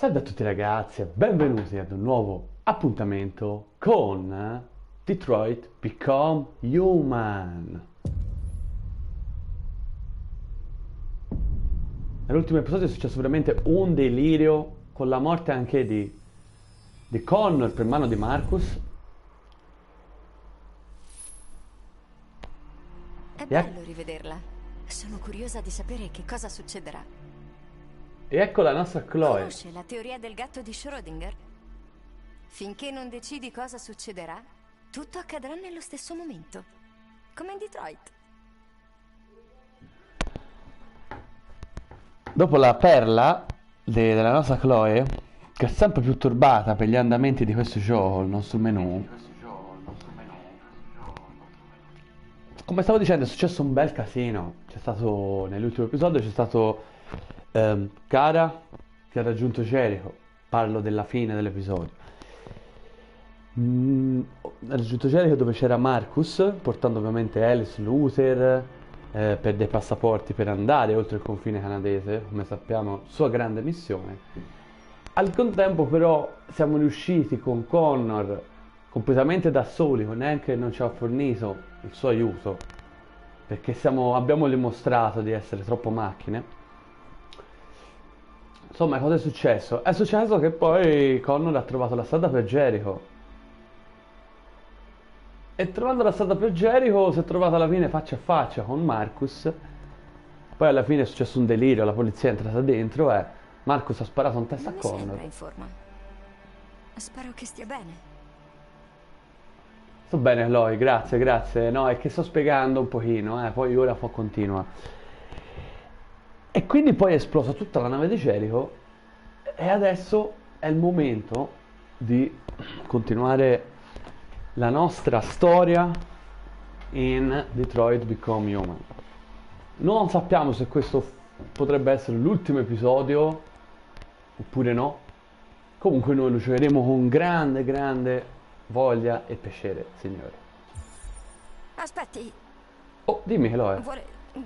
Salve a tutti ragazzi e benvenuti ad un nuovo appuntamento con Detroit Become Human. Nell'ultimo episodio è successo veramente un delirio con la morte anche di Connor per mano di Marcus. È E, ec- bello rivederla. Sono curiosa di sapere che cosa succederà. e ecco la nostra Chloe. Conosce la teoria del gatto di Schrödinger? Finché non decidi cosa succederà, tutto accadrà nello stesso momento. Come in Detroit. Dopo la perla della nostra Chloe, che è sempre più turbata per gli andamenti di questo gioco, il nostro menù, come stavo dicendo, è successo un bel casino. C'è stato, nell'ultimo episodio, c'è stato Kara che ha raggiunto Jericho. Parlo della fine dell'episodio. Ha raggiunto Jericho dove c'era Marcus, portando ovviamente Alice, Luther, per dei passaporti per andare oltre il confine canadese, come sappiamo, sua grande missione. Al contempo però siamo riusciti con Connor completamente da soli, neanche non ci ha fornito il suo aiuto, perché abbiamo dimostrato di essere troppo macchine. Insomma, cosa è successo? È successo che poi Connor ha trovato la strada per Jericho. E trovando la strada per Jericho si è trovato alla fine faccia a faccia con Marcus. Poi alla fine è successo un delirio, la polizia è entrata dentro e Marcus ha sparato in testa a Non mi Connor. sembra in forma. Spero che stia bene. Sto bene, Chloe, grazie, grazie. No, è che sto spiegando un pochino, poi ora continua. E quindi poi è esplosa tutta la nave di Jericho e adesso è il momento di continuare la nostra storia in Detroit Become Human. Non sappiamo se questo potrebbe essere l'ultimo episodio oppure no. Comunque noi lo giocheremo con grande, grande voglia e piacere, signore. Aspetti, Oh, dimmi che lo è.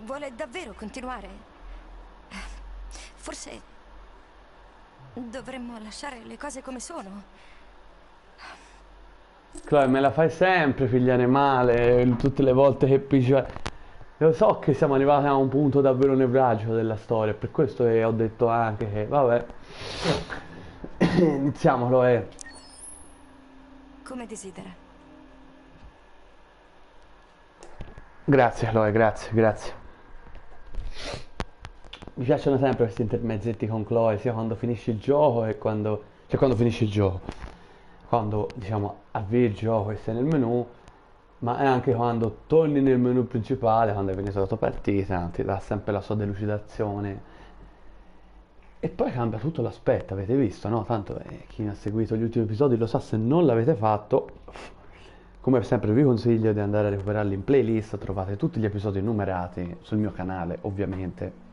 vuole davvero continuare? Forse dovremmo lasciare le cose come sono. Chloe, me la fai sempre pigliare male, tutte le volte che piglia. Lo so che siamo arrivati a un punto davvero nevralgico della storia, per questo che ho detto anche che, vabbè, iniziamo, Chloe. Come desidera. Grazie, Chloe, grazie, grazie. Mi piacciono sempre questi intermezzetti con Chloe, sia quando finisce il gioco e quando... cioè quando finisce il gioco, quando, diciamo, avvii il gioco e sei nel menu, ma è anche quando torni nel menu principale, quando hai finito la tua partita, ti dà sempre la sua delucidazione. E poi cambia tutto l'aspetto, avete visto, no? Tanto chi ha seguito gli ultimi episodi lo sa, se non l'avete fatto, come sempre vi consiglio di andare a recuperarli in playlist, trovate tutti gli episodi numerati sul mio canale, ovviamente.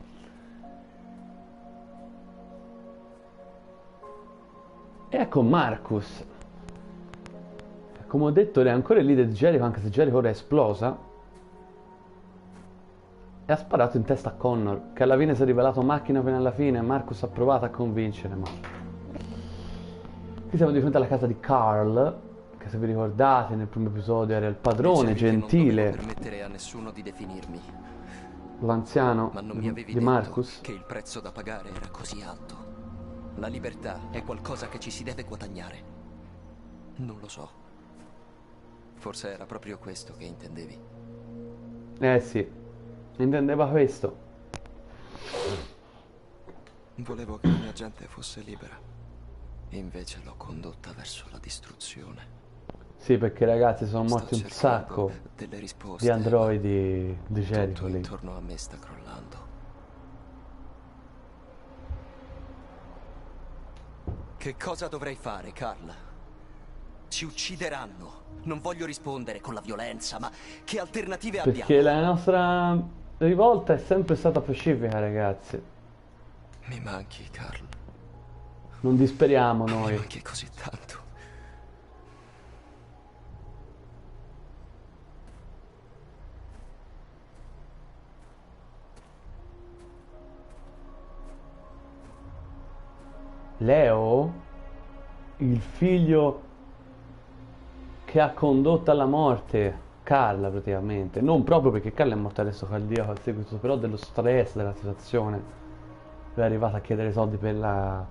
E ecco Marcus. Come ho detto, è ancora il leader di Jericho, anche se Jericho ora è esplosa. E ha sparato in testa a Connor, che alla fine si è rivelato macchina fino alla fine. Marcus ha provato a convincere, ma... Qui siamo di fronte alla casa di Carl, che se vi ricordate nel primo episodio era il padrone Dicevi che non dovevo gentile, permettere a nessuno di definirmi, l'anziano ma non mi avevi di detto Marcus. che il prezzo da pagare era così alto. La libertà è qualcosa che ci si deve guadagnare. Non lo so. Forse era proprio questo che intendevi. Eh sì, intendeva questo. Volevo che la mia gente fosse libera. Invece l'ho condotta verso la distruzione. Sì, perché ragazzi sono Sto morti un cercando sacco delle di risposte, androidi di ma Jericho tutto lì. intorno a me sta crollando. Che cosa dovrei fare, Carl? Ci uccideranno. Non voglio rispondere con la violenza, ma che alternative Perché abbiamo? la nostra rivolta è sempre stata pacifica, ragazzi. Mi manchi, Carl. Non disperiamo Mi noi. manchi così tanto. Leo, il figlio che ha condotto alla morte Carla praticamente, non proprio perché Carla è morta adesso cardiaco a seguito però dello stress della situazione, lui è arrivato a chiedere soldi per la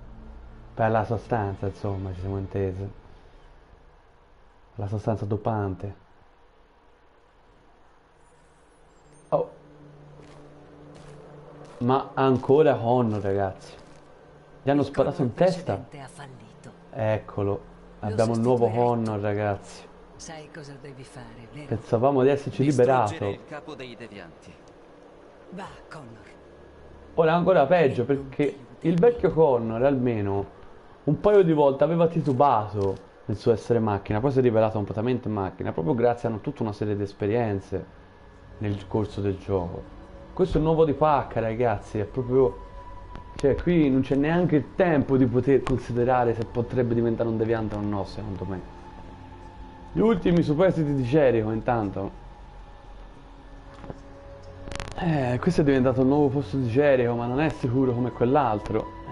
sostanza, insomma, ci siamo intesi, la sostanza dopante. Oh, ma ancora Connor, ragazzi, gli hanno sparato in testa. Ha fallito. Eccolo, Lo abbiamo un nuovo sostituirai tu. Connor, ragazzi. Sai cosa devi fare, vero? Pensavamo di esserci Distruggere liberato. il capo dei devianti. Va, Connor. Ora è ancora peggio perché il vecchio Connor almeno un paio di volte aveva titubato nel suo essere macchina, poi si è rivelato completamente macchina, proprio grazie a tutta una serie di esperienze nel corso del gioco. Questo è il nuovo di pacca, ragazzi, è proprio... Cioè, qui non c'è neanche il tempo di poter considerare se potrebbe diventare un deviante o no, secondo me. Gli ultimi superstiti di Jericho, intanto. Questo è diventato un nuovo posto di Jericho, ma non è sicuro come quell'altro.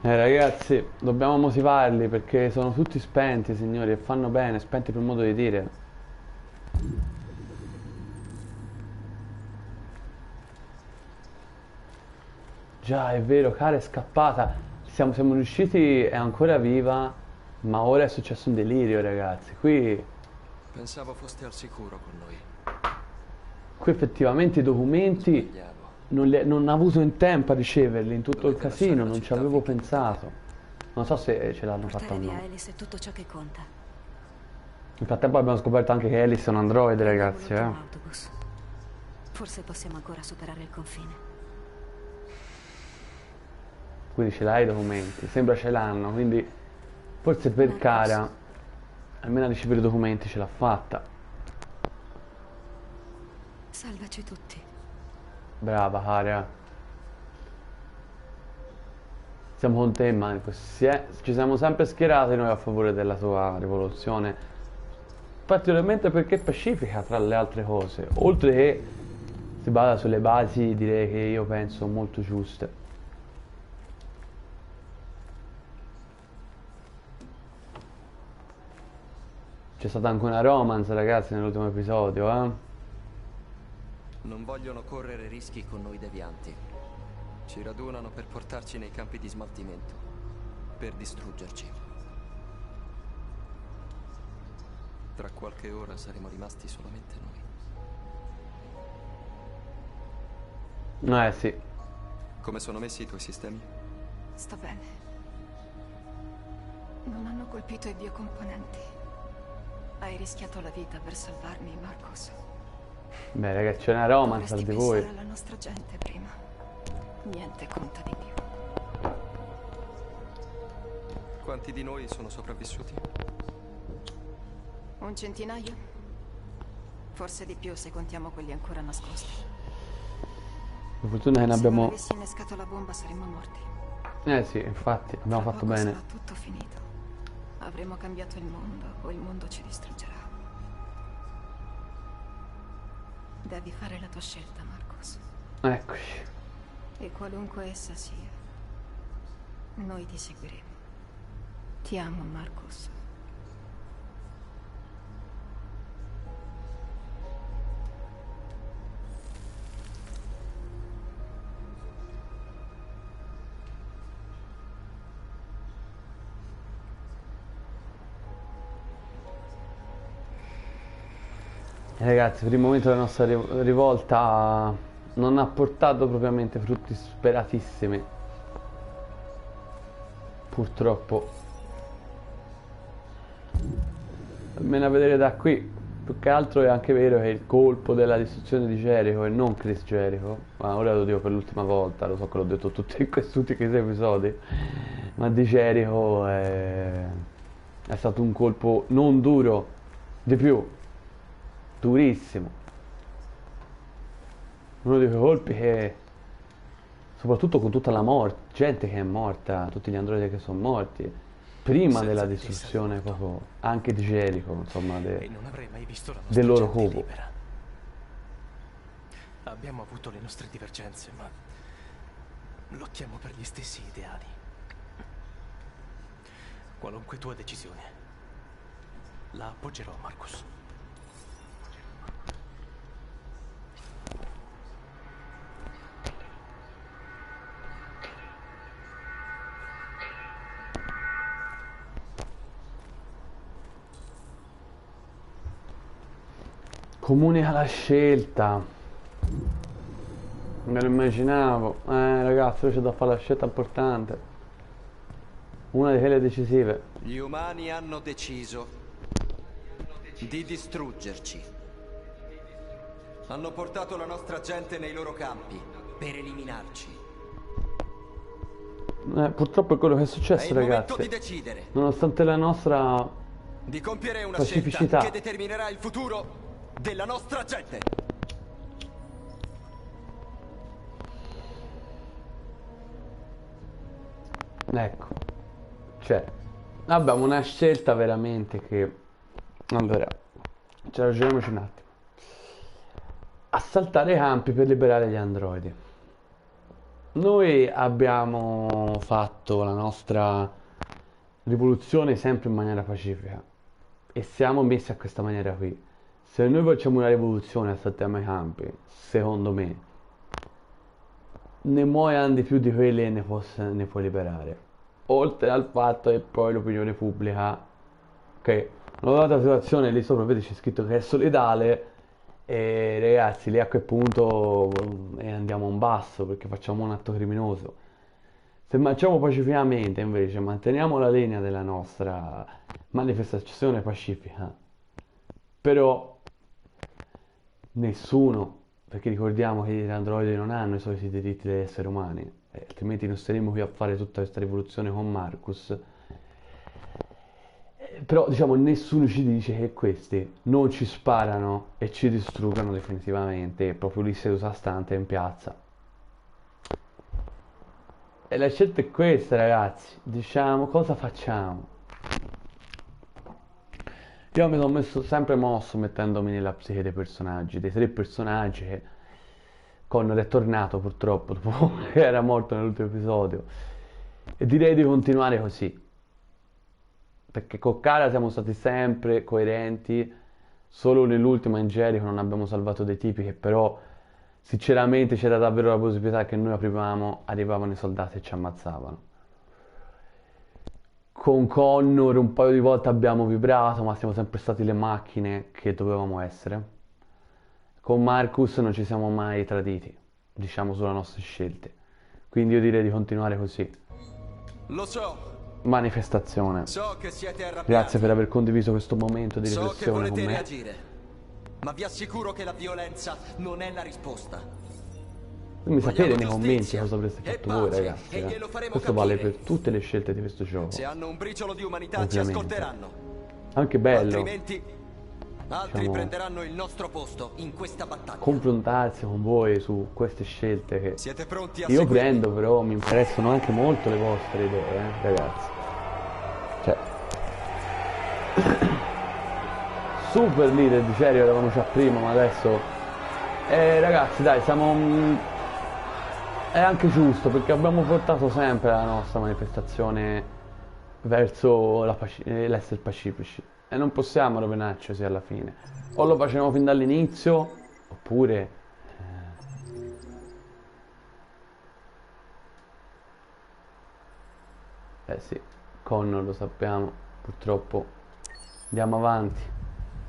Ragazzi, dobbiamo motivarli perché sono tutti spenti, signori, e fanno bene, spenti per modo di dire. Già, è vero, Cara è scappata. Siamo riusciti, è ancora viva, ma ora è successo un delirio, ragazzi. Pensavo foste al sicuro con noi. Qui effettivamente i documenti Sbagliavo. non ho avuto in tempo a riceverli in tutto il Dovete casino, lasciare la non ci città avevo finché pensato. Non so se ce l'hanno fatta o Portare no. via Alice è tutto ciò che conta. Nel frattempo abbiamo scoperto anche che Alice è un androide, ragazzi, L'ultimo autobus. Forse possiamo ancora superare il confine. Quindi ce l'hai i documenti, sembra ce l'hanno, quindi forse per Cara, almeno a ricevere i documenti ce l'ha fatta. Salvaci tutti. Brava Cara. Siamo con te, Marco. Ci siamo sempre schierati noi a favore della tua rivoluzione. Particolarmente perché è pacifica tra le altre cose. Oltre che si basa sulle basi, direi che io penso molto giuste. C'è stata anche una romance, ragazzi, nell'ultimo episodio, eh? Non vogliono correre rischi con noi devianti. Ci radunano per portarci nei campi di smaltimento. Per distruggerci. Tra qualche ora saremo rimasti solamente noi. Sì. Come sono messi i tuoi sistemi? Sto bene. Non hanno colpito i biocomponenti. Hai rischiato la vita per salvarmi, Marcus. Beh, ragazzi, c'è una romance tra Dovresti di voi. pensare alla nostra gente prima. Niente conta di più. Quanti di noi sono sopravvissuti? Un centinaio? Forse di più se contiamo quelli ancora nascosti. Per fortuna che ne Se non abbiamo... avessi innescato la bomba saremmo morti. Sì, infatti, abbiamo Tra fatto poco bene. sarà tutto finito. Avremo cambiato il mondo o il mondo ci distruggerà. Devi fare la tua scelta, Marcus. Eccoci. E qualunque essa sia, noi ti seguiremo. Ti amo, Marcus. Ragazzi, per il momento la nostra rivolta non ha portato propriamente frutti speratissimi. Purtroppo. Almeno a vedere da qui. Più che altro è anche vero che il colpo della distruzione di Jericho e non Chris Jericho, ma ora lo dico per l'ultima volta, lo so che l'ho detto tutti questi episodi, ma di Jericho è stato un colpo non duro, di più, durissimo. Uno di quei colpi che, soprattutto con tutta la morte, gente che è morta, tutti gli androidi che sono morti, prima senza della di te distruzione sarebbe proprio anche di Jericho, insomma, e non avrei mai visto la del nostra loro gente covo. libera. Abbiamo avuto le nostre divergenze, ma lottiamo per gli stessi ideali. Qualunque tua decisione, la appoggerò, Marcus. Comunica la scelta. Me lo immaginavo. Ragazzi, ora c'è da fare la scelta importante. Una di quelle decisive. Gli umani hanno deciso di distruggerci. Hanno portato la nostra gente nei loro campi per eliminarci. Purtroppo è quello che è È successo, il momento ragazzi. di decidere, Nonostante la nostra di compiere una pacificità. scelta che determinerà il futuro della nostra gente. Ecco, cioè, abbiamo una scelta veramente che... Allora, ci ragioniamoci un attimo. Assaltare i campi per liberare gli androidi. Noi abbiamo fatto la nostra rivoluzione sempre in maniera pacifica e siamo messi a questa maniera qui. Se noi facciamo una rivoluzione e assaltiamo i campi, secondo me, ne muoiono di più di quelli e ne può liberare. Oltre al fatto che poi l'opinione pubblica, che una data situazione lì sopra vedi c'è scritto che è solidale, e ragazzi lì a quel punto andiamo a un basso perché facciamo un atto criminoso. Se marciamo pacificamente invece manteniamo la linea della nostra manifestazione pacifica, però nessuno, perché ricordiamo che gli androidi non hanno i soliti diritti degli esseri umani, altrimenti non saremmo qui a fare tutta questa rivoluzione con Marcus. Però diciamo nessuno ci dice che questi non ci sparano e ci distruggono definitivamente proprio lì seduta stante in piazza. E la scelta è questa, ragazzi. Diciamo, cosa facciamo? Io mi sono sempre mosso mettendomi nella psiche dei personaggi, dei tre personaggi che Connor è tornato purtroppo dopo che era morto nell'ultimo episodio, e direi di continuare così. Perché con Kara siamo stati sempre coerenti, solo nell'ultima in Jericho non abbiamo salvato dei tipi che però sinceramente c'era davvero la possibilità che noi arrivavano i soldati e ci ammazzavano. Con Connor un paio di volte abbiamo vibrato, ma siamo sempre stati le macchine che dovevamo essere. Con Marcus non ci siamo mai traditi, diciamo, sulle nostre scelte. Quindi io direi di continuare così. Lo so. Manifestazione. So che siete arrabbiati. Grazie per aver condiviso questo momento di So che riflessione con volete me. reagire, ma vi assicuro che la violenza non è la risposta. Mi sapete nei Vogliamo commenti giustizia cosa avreste e fatto voi, pace, ragazzi. e glielo faremo Questo vale capire. per tutte le scelte di questo gioco. Se hanno un briciolo di umanità ci Ovviamente. ascolteranno. Anche bello Altrimenti altri Diciamo, prenderanno il nostro posto in questa battaglia. confrontarsi con voi su queste scelte che Siete pronti a io seguirmi? prendo, però mi interessano anche molto le vostre idee, ragazzi. Cioè, super leader di Cherry eravamo già prima, ma adesso ragazzi, dai, è anche giusto perché abbiamo portato sempre la nostra manifestazione verso l'essere pacifici e non possiamo rovinarci così alla fine. O lo facevamo fin dall'inizio oppure sì, Connor lo sappiamo, purtroppo. Andiamo avanti.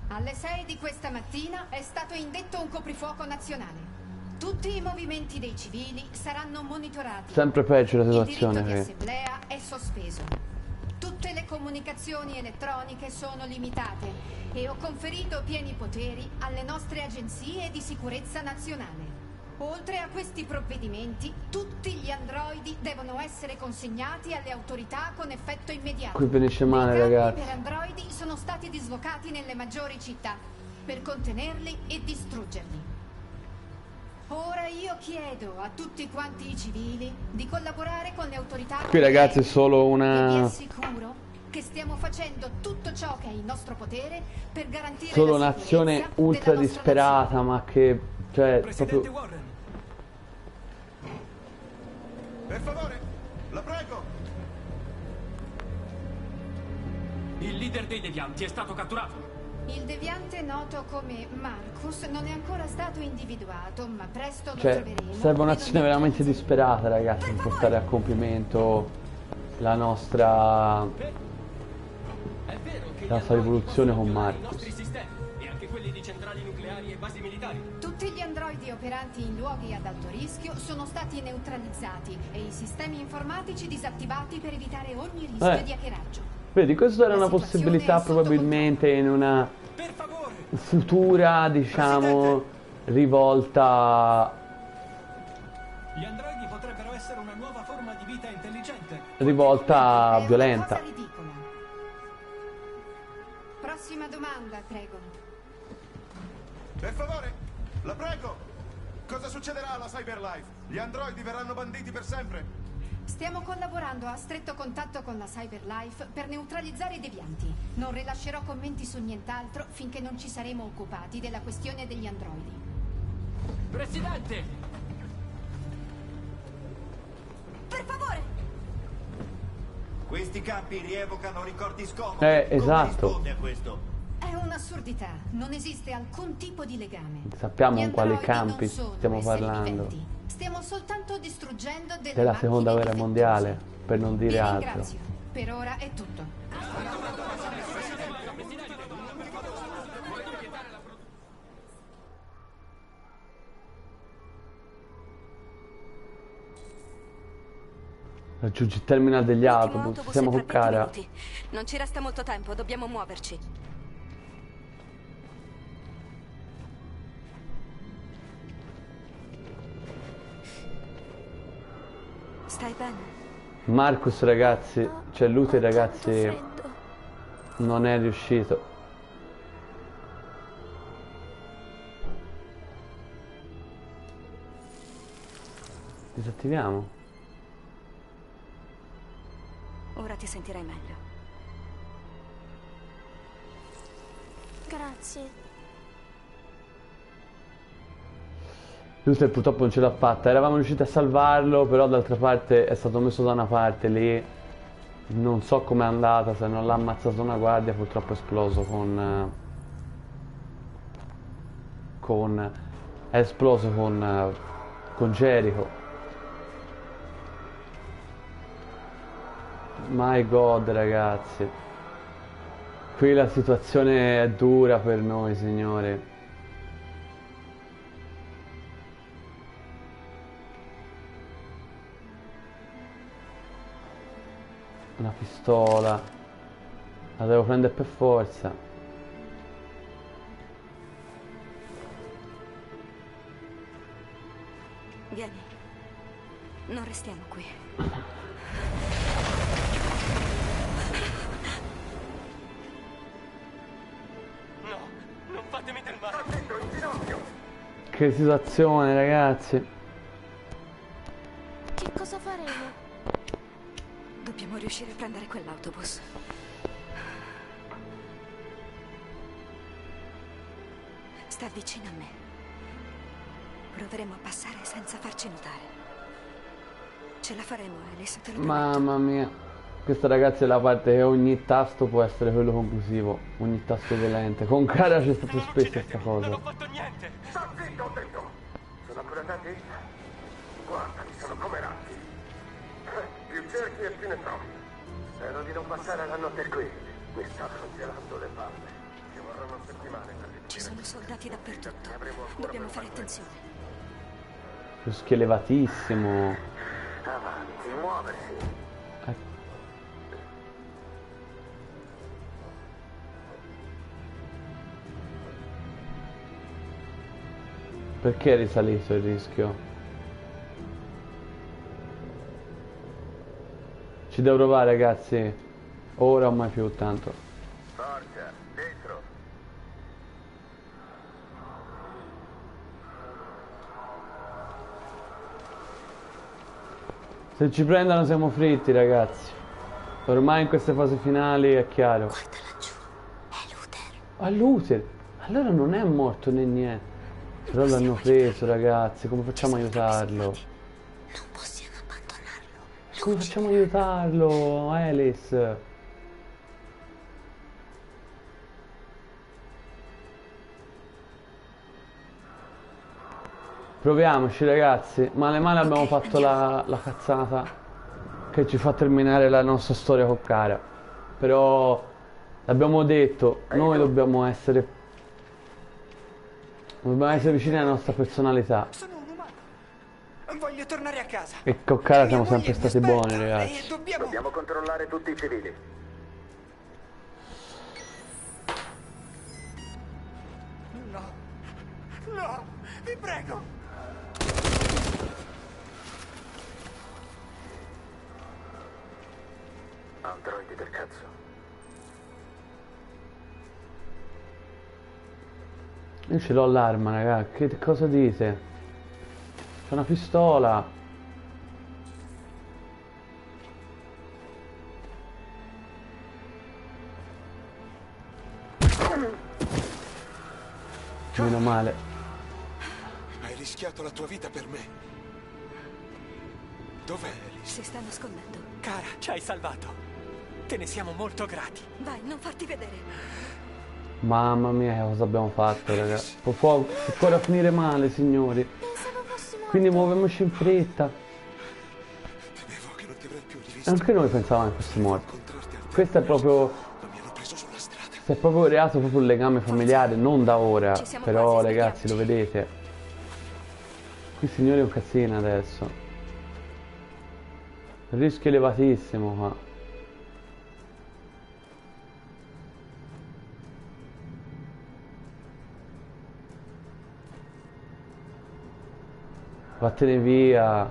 Alle 6 di questa mattina è stato indetto un coprifuoco nazionale. Tutti i movimenti dei civili saranno monitorati. Sempre peggio la Il situazione diritto di che assemblea è sospeso. Tutte le comunicazioni elettroniche sono limitate e ho conferito pieni poteri alle nostre agenzie di sicurezza nazionale. Oltre a questi provvedimenti, tutti gli androidi devono essere consegnati alle autorità con effetto immediato. qui finisce male, I campi ragazzi. per androidi sono stati dislocati nelle maggiori città per contenerli e distruggerli. Ora io chiedo a tutti quanti i civili di collaborare con le autorità. Qui, ragazzi, è solo E vi una assicuro che stiamo facendo tutto ciò che è in nostro potere per garantire Solo la un'azione sicurezza ultra della nostra disperata, ma che... cioè, Presidente proprio... Warren, Per favore, la prego! Il leader dei devianti è stato catturato. Il deviante noto come Marcus non è ancora stato individuato, ma presto lo Cioè, troveremo. serve un'azione e lo veramente neutralizzeremo. disperata, ragazzi, per portare a compimento la nostra... È vero che La sua rivoluzione con i Marcus. nostri sistemi e anche quelli di centrali nucleari e basi militari. Tutti gli androidi operanti in luoghi ad alto rischio sono stati neutralizzati e i sistemi informatici disattivati per evitare ogni rischio di hackeraggio. Vedi, questa era La una situazione possibilità è sotto probabilmente in una per favore! futura, diciamo, rivolta Gli androidi potrebbero essere una nuova forma di vita intelligente. rivolta È una violenta. cosa ridicola. Prossima domanda, prego. Per favore, la prego! Cosa succederà alla Cyberlife? Gli androidi verranno banditi per sempre? Stiamo collaborando a stretto contatto con la Cyberlife per neutralizzare i devianti. Non rilascerò commenti su nient'altro finché non ci saremo occupati della questione degli androidi. Presidente! Per favore! Questi campi rievocano ricordi scomodi. Esatto. Come risponde a questo? È un'assurdità. Non esiste alcun tipo di legame. Sappiamo Gli in quali androidi campi non sono stiamo esseri parlando. viventi. Stiamo soltanto distruggendo delle Della macchine seconda guerra difettose. mondiale, per non Vi dire altro. ringrazio. Per ora è tutto. Raggiungi il terminal degli autobus, siamo con Cara. Non ci resta molto tempo, dobbiamo muoverci. Stai bene? Marcus, ragazzi, cioè Luther, ragazzi, non è riuscito. Disattiviamo. Ora ti sentirai meglio. Grazie. Luther purtroppo non ce l'ha fatta, eravamo riusciti a salvarlo, però d'altra parte è stato messo da una parte lì, non so com'è andata, se non l'ha ammazzato una guardia, purtroppo è esploso è esploso con Jericho. My God, ragazzi, qui la situazione è dura per noi, signori. Una pistola, la devo prendere per forza. Vieni. Non restiamo qui. No, non fatemi del male. Che situazione, ragazzi. Che cosa faremo? Dobbiamo riuscire a prendere quell'autobus. Sta vicino a me. Proveremo a passare senza farci notare. Ce la faremo, Alice, te lo prometto. Mamma mia. Questa, ragazzi, è la parte che ogni tasto può essere quello conclusivo. Ogni tasto dolente. Con Cara c'è stato spesso questa cosa. Non ho fatto niente. Sta zitto, ho detto! Sono ancora tanti? Guardali, sono come ratti. Più cerchi e più ne trovi. Spero di non passare la notte qui. Mi sta congelando le palle. Ci vorranno settimane per Ci sono soldati dappertutto. Dobbiamo fare attenzione. Rischio elevatissimo. Avanti, muoversi. Perché è risalito il rischio? Ci devo provare, ragazzi. Ora o mai più, tanto. Forza, dentro. Se ci prendono siamo fritti, ragazzi. Ormai in queste fasi finali è chiaro. Guarda laggiù, è Luther. Ah, Luther! Allora non è morto né niente. Però l'hanno preso, ragazzi, come facciamo a aiutarlo? Non possiamo abbandonarlo. Come facciamo a aiutarlo, Alice? Proviamoci, ragazzi. Male male abbiamo fatto la cazzata che ci fa terminare la nostra storia con Kara. Però l'abbiamo detto, noi dobbiamo essere vicini alla nostra personalità. Sono un umano. Voglio tornare a casa. E con Kara siamo Mia sempre moglie mi stati buoni, aspetta ragazzi. e dobbiamo... Dobbiamo controllare tutti i civili. No. No, vi prego. Androidi del cazzo. Io ce l'ho l'arma, raga. Che cosa dite? C'è una pistola. Meno male. Hai rischiato la tua vita per me. Dov'è Alice? Si sta nascondendo. Cara, ci hai salvato. Te ne siamo molto grati. Vai, non farti vedere. Mamma mia, che cosa abbiamo fatto, raga. Può ancora finire male, signori. Quindi muoviamoci in fretta. Temevo che non ti avrei più rivisto. Anche noi pensavamo che fossi morto. Questo è proprio... Mi hanno preso sulla strada. Si è proprio creato proprio un legame familiare, non da ora. Ci siamo Però, quasi, ragazzi, lo vedete. Qui, signori, è un cazzino adesso. Rischio elevatissimo qua. Vattene via.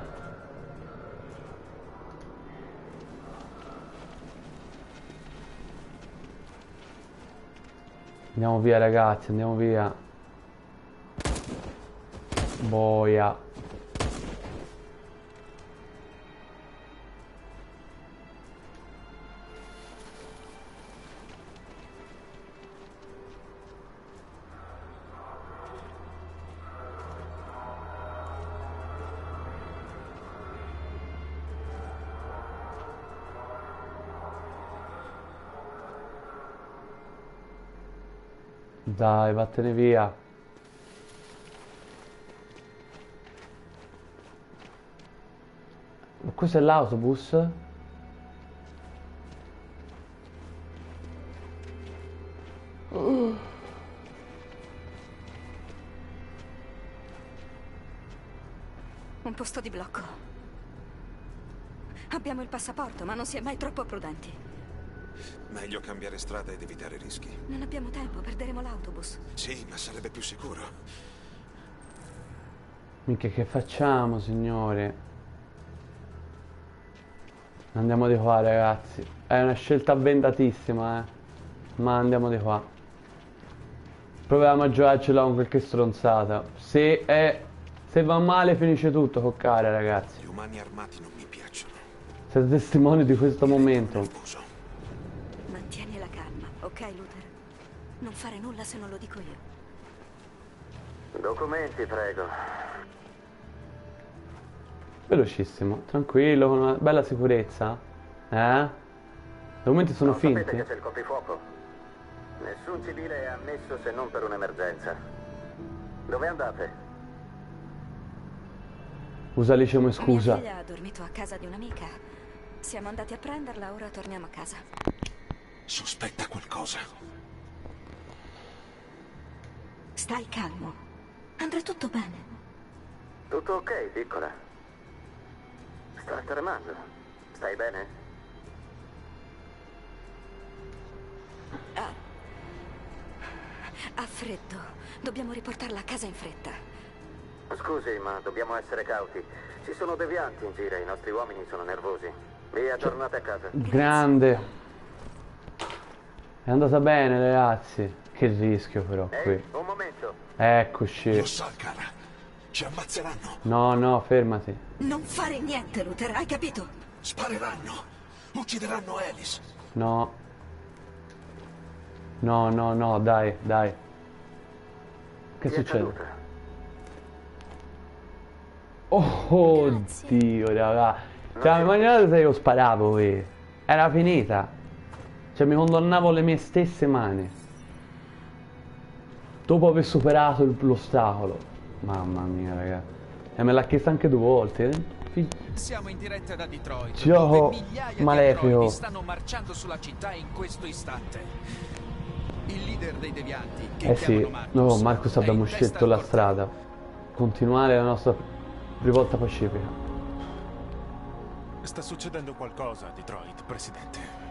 Andiamo via, ragazzi, andiamo via. Boia. Dai, vattene via. Ma questo è l'autobus? Un posto di blocco. Abbiamo il passaporto, ma non si è mai troppo prudenti. Meglio cambiare strada ed evitare rischi. Non abbiamo tempo, perderemo l'autobus. Sì, ma sarebbe più sicuro. Minchia, che facciamo, signore? Andiamo di qua, ragazzi. È una scelta avventatissima, ma andiamo di qua. Proviamo a giocarcela con qualche stronzata. Se va male finisce tutto con Kara, ragazzi. Gli umani armati non mi piacciono. Siete testimoni di questo momento. Nervoso. Mantieni la calma, ok, Luther? Non fare nulla se non lo dico io. Documenti, prego. Velocissimo, tranquillo, con una bella sicurezza. I documenti sono Sapete finti. che c'è il coprifuoco? Nessun civile è ammesso se non per un'emergenza. Dove andate? Usa Alice come scusa. Mia figlia ha dormito a casa di un'amica. Siamo andati a prenderla, ora torniamo a casa. Sospetta qualcosa. Stai calmo. Andrà tutto bene. Tutto ok, piccola? Sta tremando. Stai bene? Ha freddo. Dobbiamo riportarla a casa in fretta. Scusi, ma dobbiamo essere cauti. Ci sono devianti in giro, i nostri uomini sono nervosi. Via, tornate a casa. Grande. È andata bene, ragazzi. Che rischio però qui. Un momento. Eccoci. Lo so, cara. Ci ammazzeranno. No, no, fermati. Non fare niente, Luther, hai capito? Spareranno. Uccideranno Alice. No. No, no, no, dai, dai. Che succede? Oh, oddio, raga. Cioè, immaginate se io sparavo, era finita. Cioè, mi condannavo le mie stesse mani. Dopo aver superato l'ostacolo. Mamma mia, raga. E me l'ha chiesto anche 2 volte. Siamo in diretta da Detroit, Gioco dove migliaia malefico. di androidi stanno marciando sulla città in questo istante. Il leader dei devianti, che Sì, chiamano Marcus, no, Marcus abbiamo scelto la strada. Continuare la nostra rivolta pacifica. Sta succedendo qualcosa a Detroit, Presidente.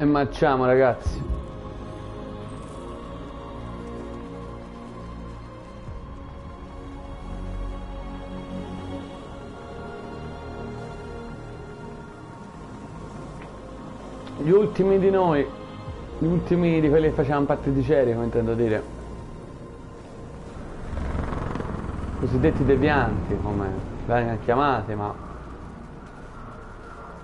E marciamo, ragazzi. Gli ultimi di noi, gli ultimi di quelli che facevano parte di Jericho, intendo dire. Cosiddetti devianti, come vengono chiamati, ma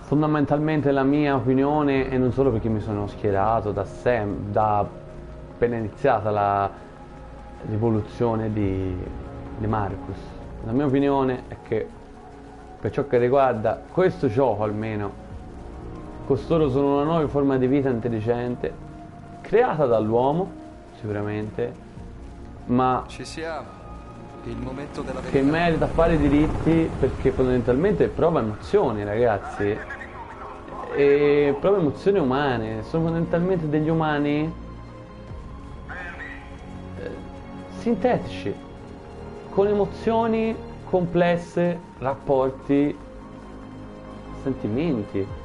fondamentalmente la mia opinione, e non solo perché mi sono schierato da appena iniziata la rivoluzione di Marcus. La mia opinione è che, per ciò che riguarda questo gioco almeno, costoro sono una nuova forma di vita intelligente, creata dall'uomo, sicuramente, ma ci siamo. Il momento della verità. Che merita fare diritti, perché fondamentalmente prova emozioni, ragazzi. E prova emozioni umane. Sono fondamentalmente degli umani sintetici, con emozioni complesse, rapporti, sentimenti.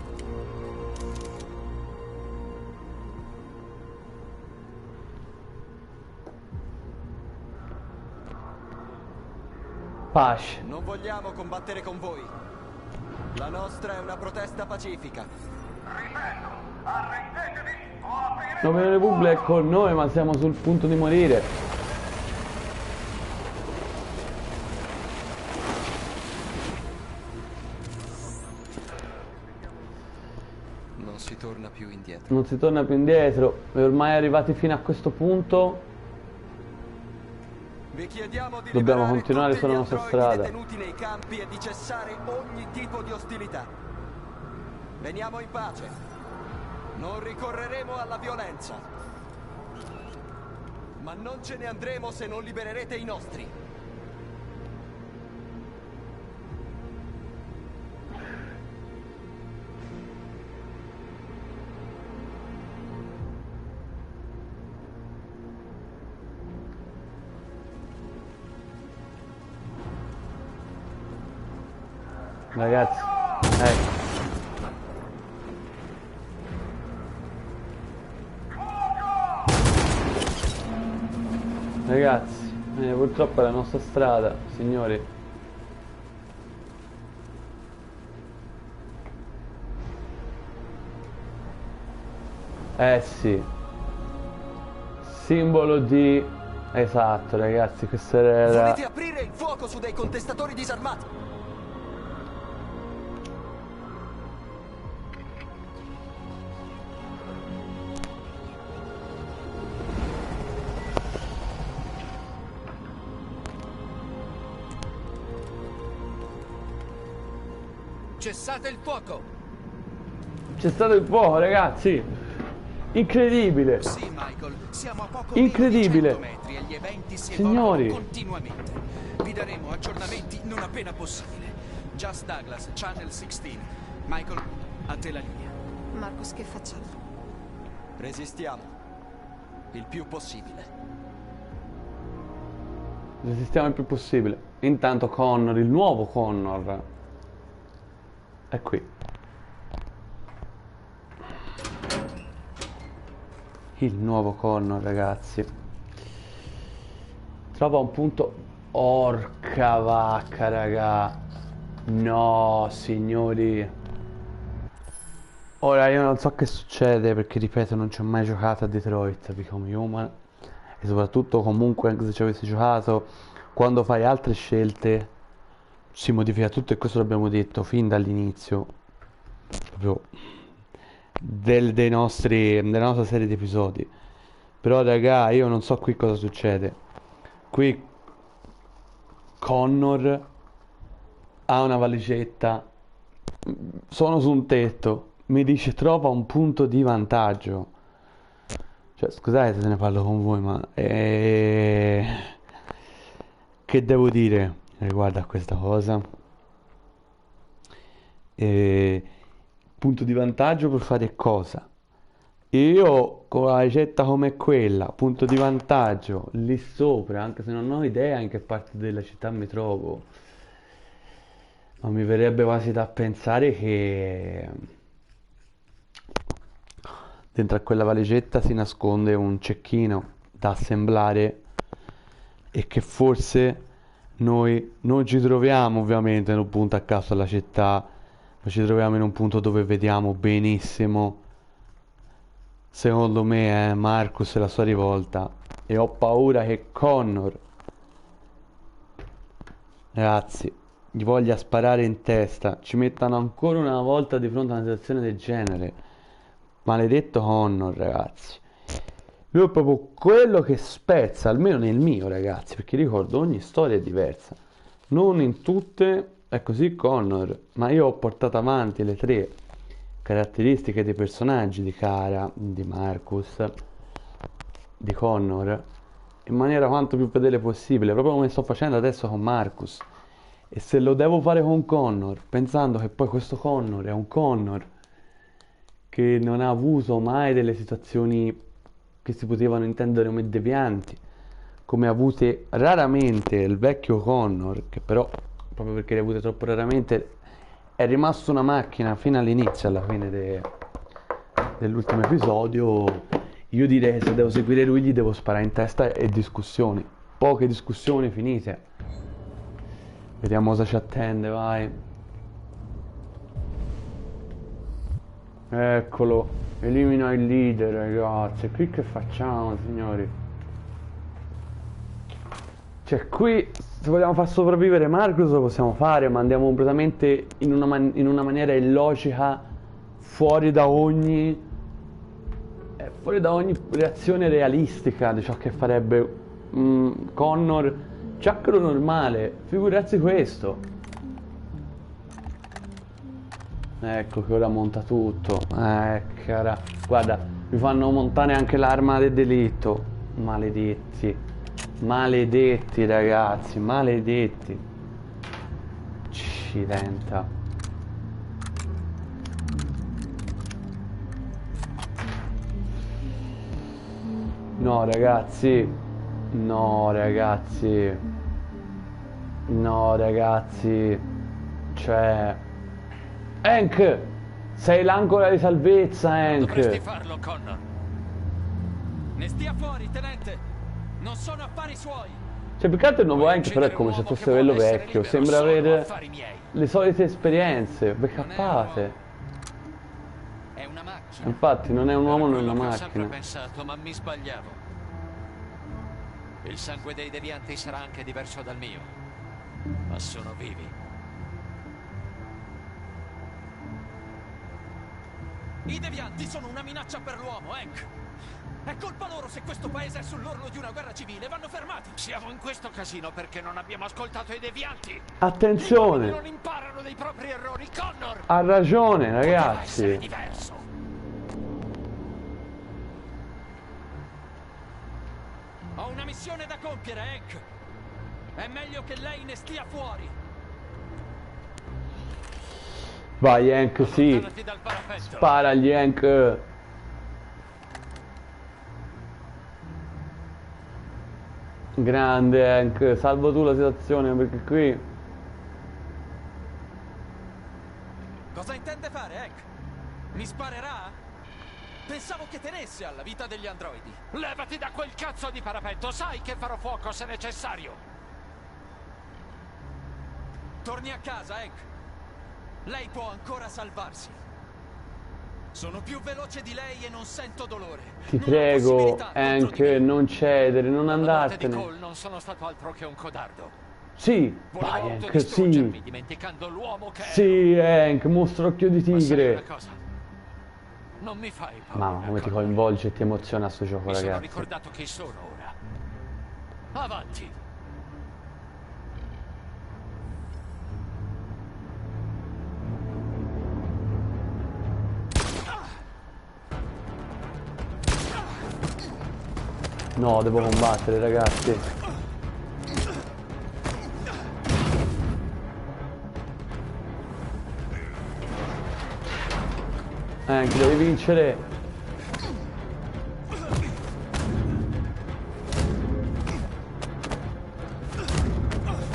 Pace. Non vogliamo combattere con voi. La nostra è una protesta pacifica. L'opinione pubblica è con noi, ma siamo sul punto di morire. Non si torna più indietro. Non si torna più indietro. E ormai arrivati fino a questo punto, vi chiediamo di dobbiamo continuare sulla nostra strada. Detenuti nei campi e di cessare ogni tipo di ostilità. Veniamo in pace. Non ricorreremo alla violenza. Ma non ce ne andremo se non libererete i nostri. Ragazzi, ragazzi, purtroppo è la nostra strada, signori. Sì. Simbolo di... Esatto, ragazzi, questo era... Volete aprire il fuoco su dei contestatori disarmati? Cessate il fuoco! Cessate il fuoco, ragazzi! Incredibile! Sì, Michael, siamo a poco incredibile! meno di 100 metri e gli eventi si signori, evolvono continuamente. Vi daremo aggiornamenti non appena possibile. Just Douglas, Channel 16. Michael, a te la linea. Marcus, che facciamo? Resistiamo. Il più possibile. Resistiamo il più possibile. Intanto Connor, il nuovo Connor, è qui. Il nuovo Connor, ragazzi. Trova un punto. Orca vacca, raga. No, signori. Ora io non so che succede perché ripeto non ci ho mai giocato a Detroit Become Human e soprattutto comunque anche se ci avessi giocato quando fai altre scelte si modifica tutto e questo l'abbiamo detto fin dall'inizio proprio della nostra serie di episodi. Però raga io non so qui cosa succede. Qui Connor ha una valigetta, sono su un tetto, mi dice trova un punto di vantaggio. Cioè scusate se ne parlo con voi ma che devo dire riguardo a questa cosa? Punto di vantaggio per fare cosa? Io con la ricetta come quella, punto di vantaggio lì sopra, anche se non ho idea in che parte della città mi trovo, ma mi verrebbe quasi da pensare che dentro a quella valigetta si nasconde un cecchino da assemblare e che forse noi non ci troviamo ovviamente in un punto a caso alla città, ma ci troviamo in un punto dove vediamo benissimo, secondo me, Marcus e la sua rivolta, e ho paura che Connor, ragazzi, gli voglia sparare in testa, ci mettano ancora una volta di fronte a una situazione del genere. Maledetto Connor, ragazzi. Lui è proprio quello che spezza, almeno nel mio, ragazzi, perché ricordo ogni storia è diversa, non in tutte è così Connor, ma io ho portato avanti le 3 caratteristiche dei personaggi di Kara, di Marcus, di Connor in maniera quanto più fedele possibile, proprio come sto facendo adesso con Marcus. E se lo devo fare con Connor, pensando che poi questo Connor è un Connor che non ha avuto mai delle situazioni che si potevano intendere come devianti, come avute raramente il vecchio Connor, che però, proprio perché le avute troppo raramente, è rimasto una macchina fino all'inizio, alla fine dell'ultimo episodio. Io direi che se devo seguire lui gli devo sparare in testa e discussioni, poche discussioni finite. Vediamo cosa ci attende, vai. Eccolo, elimina il leader, ragazzi. E qui che facciamo, signori? Cioè qui, se vogliamo far sopravvivere Marcus lo possiamo fare, ma andiamo completamente in una maniera illogica, fuori da ogni reazione realistica di ciò che farebbe Connor, Chuck normale, figurarsi questo. Ecco che ora monta tutto. Cara. Guarda, mi fanno montare anche l'arma del delitto. Maledetti. Maledetti ragazzi, maledetti. Accidenta. No ragazzi. No ragazzi. No ragazzi. Cioè Hank, sei l'ancora di salvezza, Hank. Dovresti farlo, Connor. Ne stia fuori, tenente. Non sono affari suoi. Cioè, più che altro il nuovo Hank però è come se fosse quello vecchio. Sembra avere le solite esperienze backuppate. È una macchina. Infatti, non è un uomo, non è una Ho sempre macchina. pensato, ma mi sbagliavo. Il sangue dei devianti sarà anche diverso dal mio. Ma sono vivi. I devianti sono una minaccia per l'uomo, Hank. È colpa loro se questo paese è sull'orlo di una guerra civile. Vanno fermati. Siamo in questo casino perché non abbiamo ascoltato i devianti. Attenzione. Gli uomini non imparano dei propri errori, Connor. Ha ragione, Poteva essere ragazzi. diverso. Ho una missione da compiere, Hank. È meglio che lei ne stia fuori. Vai Hank, sì. Sparagli Hank. Grande Hank, salvo tu la situazione perché qui... Cosa intende fare, Hank? Mi sparerà? Pensavo che tenesse alla vita degli androidi. Levati da quel cazzo di parapetto, sai che farò fuoco se necessario. Torni a casa, Hank. Lei può ancora salvarsi. Sono più veloce di lei e non sento dolore. Ti prego, Hank, non cedere, non Di andartene. Cole non sono stato altro che un codardo. Sì, Volevo vai Hank, autodistruggermi, sì. dimenticando l'uomo che Sì, Hank, mostro occhio di ero. Ma sai una tigre. cosa? Non mi fai paura. Mamma, come ti coinvolge e ti emoziona sto gioco, Mi sono ragazzi. ricordato chi sono ora. Avanti. No, devo combattere, ragazzi. Hank, devi vincere.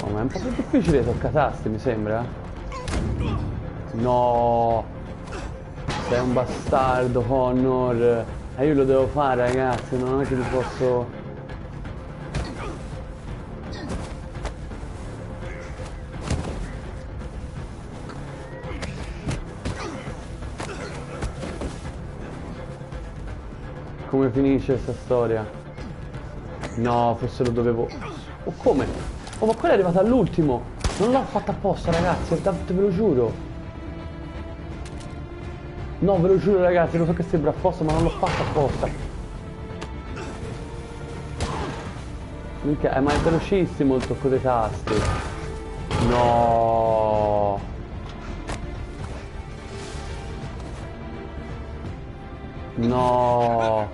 Oh, ma è un po' più difficile toccatasti, mi sembra. No. Sei un bastardo, Connor. Io lo devo fare, ragazzi, non è che li posso... Come finisce questa storia? No, forse lo dovevo... Oh, come? Oh, ma quello è arrivato all'ultimo! Non l'ho fatta apposta, ragazzi, ve lo giuro! No, ve lo giuro, ragazzi, lo so che sembra apposta, ma non l'ho fatta apposta. Minchia, ma è velocissimo il tocco dei tasti. No. No.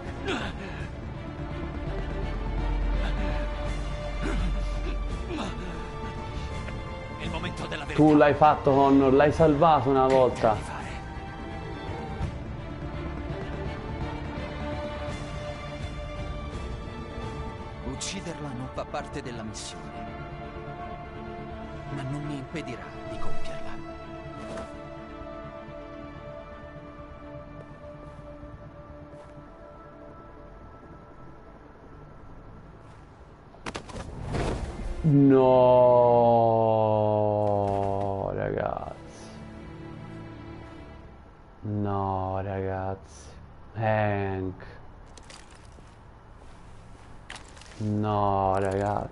Il momento della verità. Tu l'hai fatto, Connor, l'hai salvato una volta. Ucciderla non fa parte della missione, ma non mi impedirà di compierla. No, ragazzi. No, ragazzi. Hank. No, ragazzi.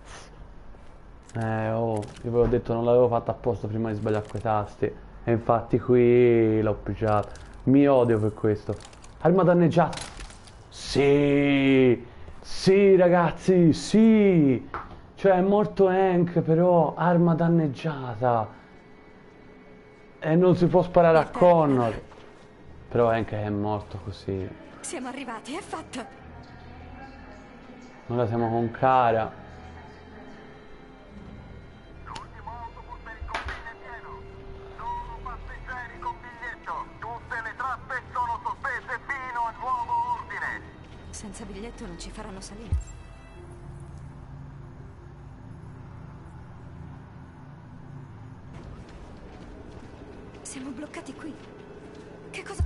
Oh, io ve l'ho detto, non l'avevo fatta apposta prima di sbagliare quei tasti. E infatti qui l'ho pigiato. Mi odio per questo. Arma danneggiata. Sì. Sì, ragazzi, sì. Cioè è morto Hank, però arma danneggiata. E non si può sparare a Connor. Però Hank è morto così. Siamo arrivati, è fatto. Ora siamo con Kara. L'ultimo autobus per il confine è pieno. Solo passeggeri con biglietto. Tutte le tratte sono sospese fino a nuovo ordine. Senza biglietto non ci faranno salire. Siamo bloccati qui. Che cosa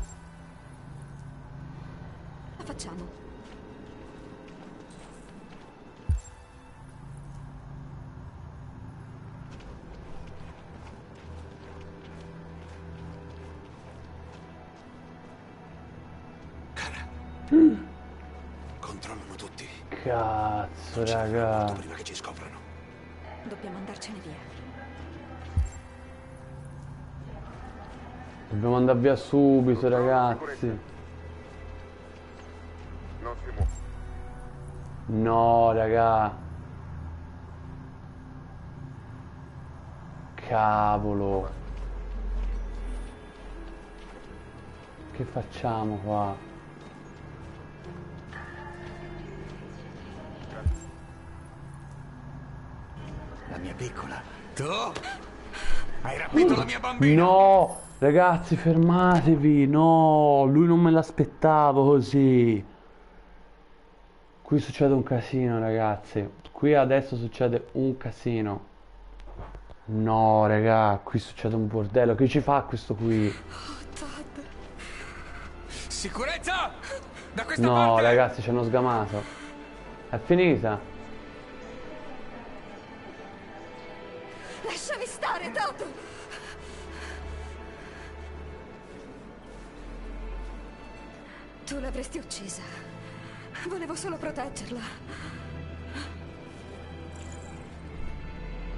facciamo? Controllano tutti. Cazzo, raga. Prima che ci scoprano. Dobbiamo andarcene via. Dobbiamo andare via subito, ragazzi. Non si muove. No, raga. Cavolo. Che facciamo qua? La mia piccola. Tu? Hai rapito la mia bambina? No, ragazzi, fermatevi. No, lui non me l'aspettavo così. Qui succede un casino, ragazzi. Qui adesso succede un casino. No, raga, qui succede un bordello. Che ci fa questo qui? Sicurezza! Da questa No, parte! ragazzi, ci hanno sgamato. È finita. Lasciami stare, Todd! Tu l'avresti uccisa. Volevo solo proteggerla.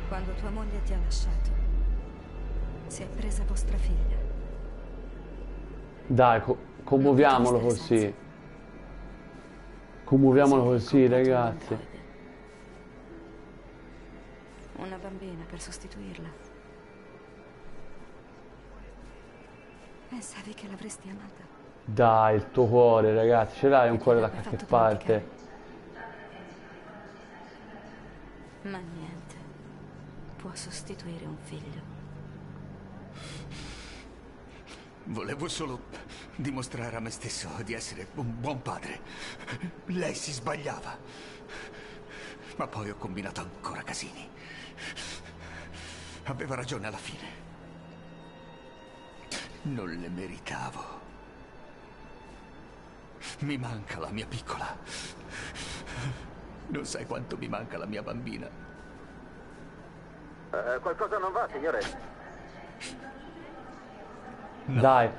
Quando tua moglie ti ha lasciato, si è presa vostra figlia. Dai, commuoviamolo così. Commuoviamolo così, ragazzi. Una bambina per sostituirla. Pensavi che l'avresti amata? Dai, il tuo cuore, ragazzi. Ce l'hai un cuore da qualche parte? Ma niente. Può sostituire un figlio. Volevo solo dimostrare a me stesso di essere un buon padre. Lei si sbagliava. Ma poi ho combinato ancora casini. Aveva ragione alla fine. Non le meritavo. Mi manca la mia piccola. Non sai quanto mi manca la mia bambina. Qualcosa non va, signore? No. Dai.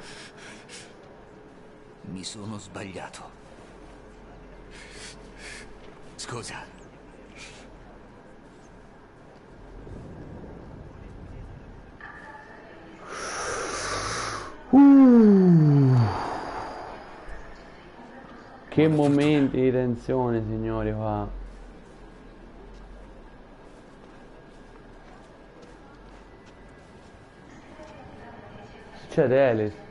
Mi sono sbagliato. Scusa. Che momenti di tensione, signori, qua. Succede, Alice?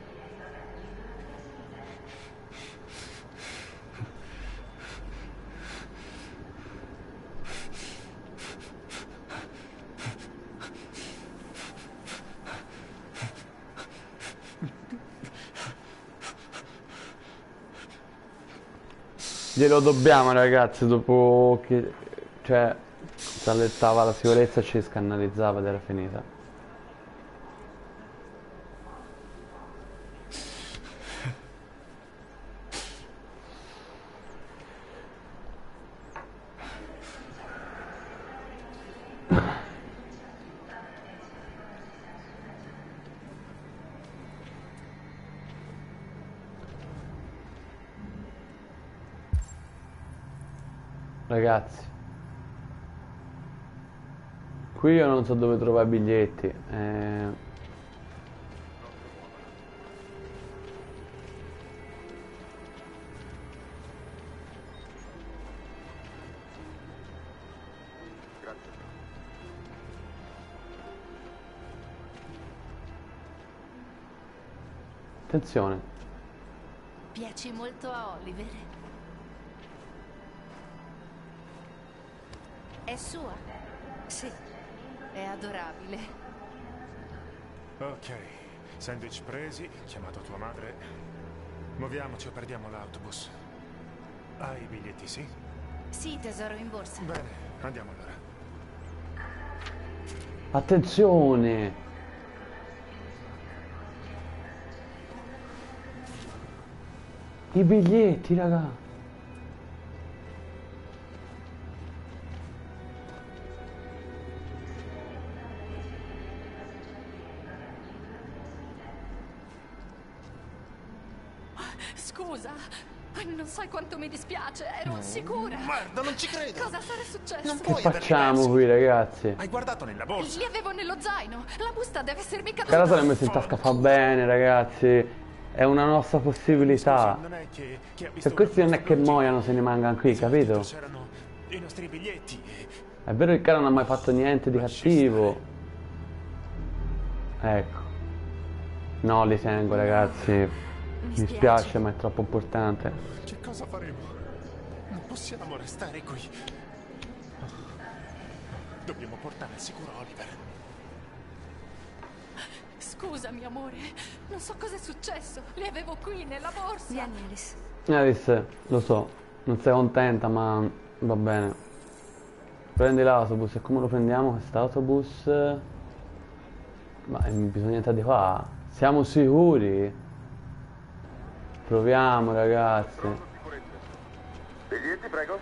Glielo dobbiamo, ragazzi, dopo che, cioè, si allettava la sicurezza e ci scannalizzava ed era finita. Ragazzi, qui io non so dove trovare i biglietti. Attenzione. Piaci molto a Oliver. È sua? Sì. È adorabile. Ok, sandwich presi, chiamato tua madre. Muoviamoci o perdiamo l'autobus. Hai i biglietti, sì? Sì, tesoro, in borsa. Bene, andiamo allora. Attenzione! I biglietti, raga! Scusa, non sai quanto mi dispiace, ero sicura. Merda, non ci credo. Cosa sarà successo? Non Che puoi averli facciamo persi. qui, ragazzi? Hai guardato nella borsa? Li avevo nello zaino. La busta deve essermi caduta. Carato l'ha messo in tasca, fa bene, ragazzi. È una nostra possibilità. Non è che ha visto Per questi non è che muoiano se ne mangano qui, capito? c'erano i nostri biglietti. È vero che il cara non ha mai fatto niente di cattivo. Ecco. No, li tengo, ragazzi. Mi dispiace, ma è troppo importante. Che cosa faremo? Non possiamo restare qui. Dobbiamo portare al sicuro Oliver. Scusami, amore. Non so cosa è successo. Li avevo qui nella borsa. Vieni, Alice. Alice, lo so, non sei contenta, ma va bene. Prendi l'autobus. E come lo prendiamo quest'autobus? Ma bisogna andare di qua. Siamo sicuri? Proviamo, ragazzi. Biglietti, prego.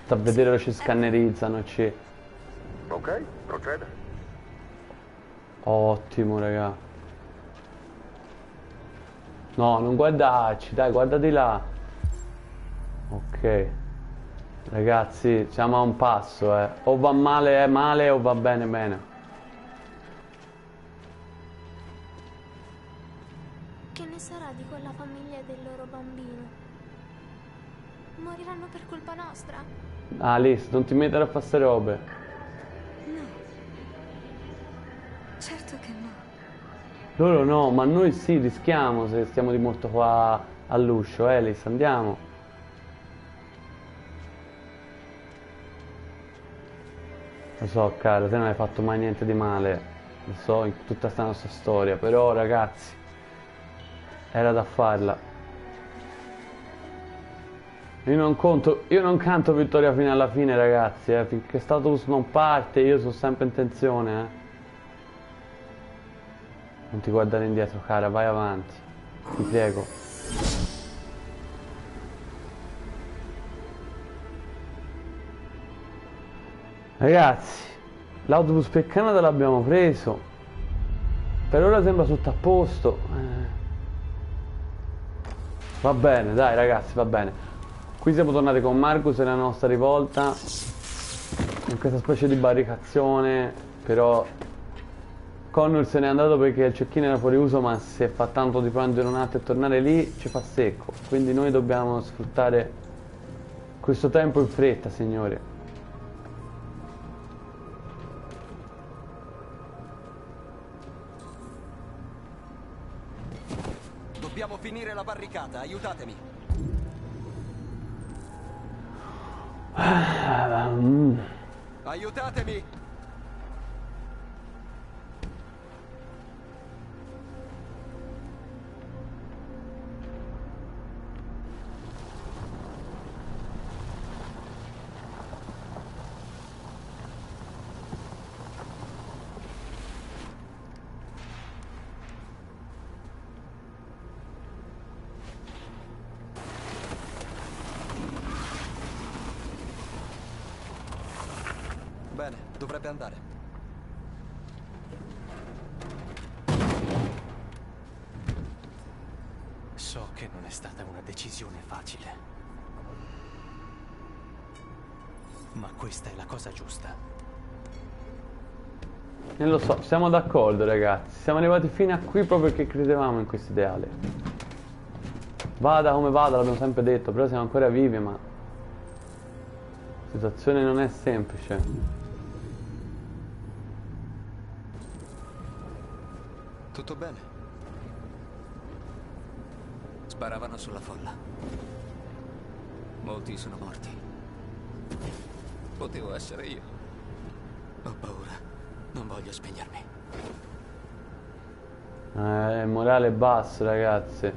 Sta a vedere che ci scannerizzano. Ok, proceda. Ottimo, raga. No, non guardarci, dai, guarda di là. Ok. Ragazzi, siamo a un passo, eh. O va male male o va bene bene. Che ne sarà di quella famiglia e del loro bambino? Moriranno per colpa nostra? Alice, non ti mettere a fare ste robe. No. Certo che no. Loro no, ma noi sì, rischiamo se stiamo di morto qua all'uscio, Alice, andiamo. Lo so, cara, te non hai fatto mai niente di male, lo so, in tutta questa nostra storia, però ragazzi, era da farla. Io non canto vittoria fino alla fine, ragazzi, finché Status non parte, io sono sempre in tensione, Non ti guardare indietro, cara, vai avanti, ti prego. Ragazzi, l'autobus per Canada l'abbiamo preso. Per ora sembra tutto a posto. Va bene, dai ragazzi, va bene. Qui siamo tornati con Marcus e la nostra rivolta in questa specie di barricazione. Però Connor se n'è andato perché il cecchino era fuori uso, ma se fa tanto di prendere un attimo e tornare lì ci fa secco. Quindi noi dobbiamo sfruttare questo tempo in fretta, signore. Dobbiamo finire la barricata, aiutatemi. Aiutatemi! Bene, dovrebbe andare. So che non è stata una decisione facile. Ma questa è la cosa giusta. Non lo so, siamo d'accordo ragazzi. Siamo arrivati fino a qui proprio perché credevamo in questo ideale. Vada come vada, l'abbiamo sempre detto, però siamo ancora vivi, ma la situazione non è semplice. Tutto bene? Sparavano sulla folla. Molti sono morti. Potevo essere io. Ho paura. Non voglio spegnermi. Morale basso, ragazzi.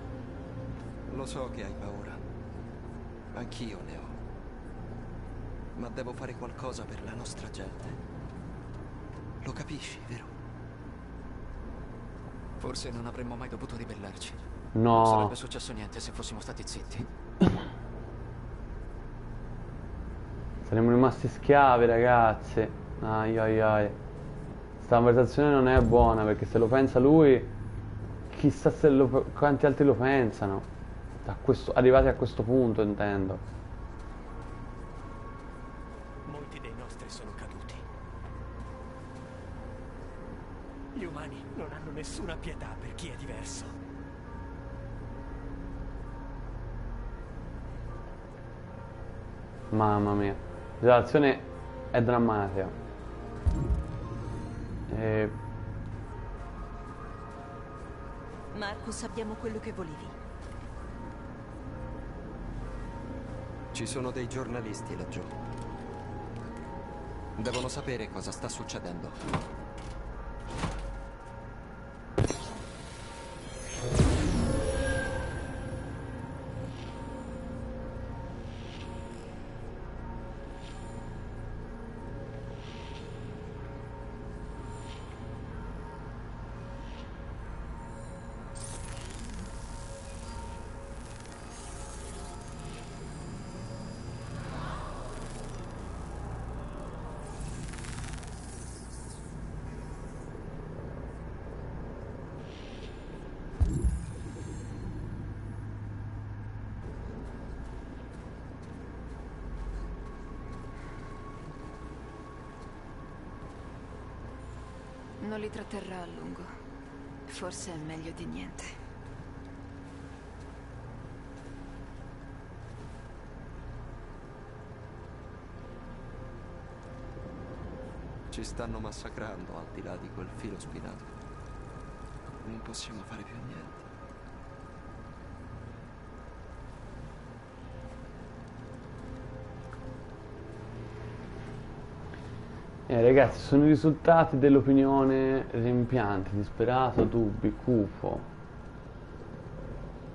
Lo so che hai paura. Anch'io ne ho. Ma devo fare qualcosa per la nostra gente. Lo capisci, vero? Forse non avremmo mai dovuto ribellarci. No. Non sarebbe successo niente se fossimo stati zitti. Saremmo rimasti schiavi, ragazzi. Ai ai ai. Sta conversazione non è buona, perché se lo pensa lui, chissà se quanti altri lo pensano. Arrivati a questo punto, intendo. Molti dei nostri sono caduti. Gli umani non hanno nessuna pietà per chi è diverso. Mamma mia. La situazione è drammatica. Marcus, abbiamo quello che volevi. Ci sono dei giornalisti laggiù. Devono sapere cosa sta succedendo. Non li tratterrà a lungo. Forse è meglio di niente. Ci stanno massacrando al di là di quel filo spinato. Non possiamo fare più niente. Ragazzi, sono i risultati dell'opinione rimpiante, disperato, dubbi, cupo.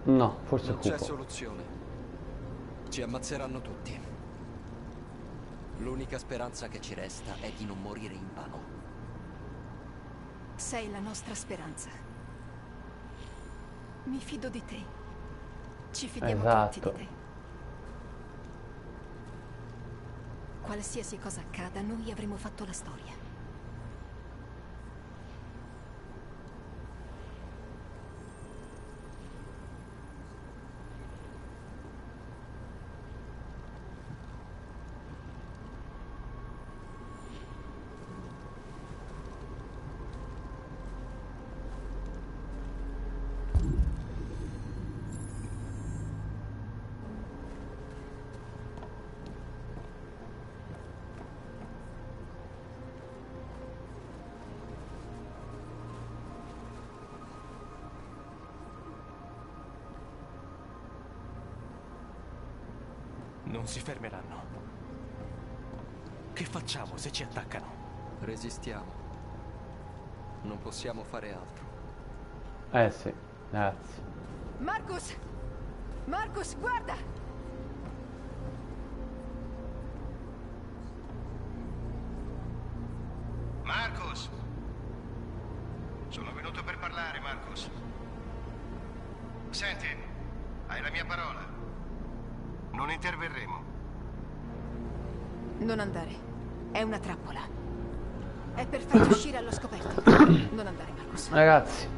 No, forse non c'è cupo. soluzione. Ci ammazzeranno tutti. L'unica speranza che ci resta è di non morire in vano. Sei la nostra speranza. Mi fido di te. Ci fidiamo tutti di te. Qualsiasi cosa accada, noi avremo fatto la storia. Non si fermeranno. Che facciamo se ci attaccano? Resistiamo. Non possiamo fare altro. Sì, grazie. Marcus! Marcus, guarda! Marcus! Sono venuto per parlare, Marcus. Senti, hai la mia parola. Non interverremo. Non andare. È una trappola. È per farti uscire allo scoperto. Non andare, Marcus. Ragazzi,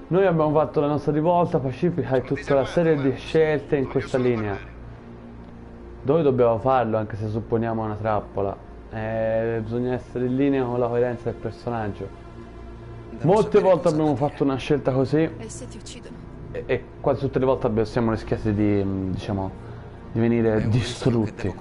noi abbiamo fatto la nostra rivolta pacifica e tutta la serie di scelte in questa linea. Dove dobbiamo farlo, anche se supponiamo una trappola? Bisogna essere in linea con la coerenza del personaggio. Molte volte abbiamo fatto una scelta così E se ti uccidono? e quasi tutte le volte siamo rischiati di, diciamo, di venire distrutti.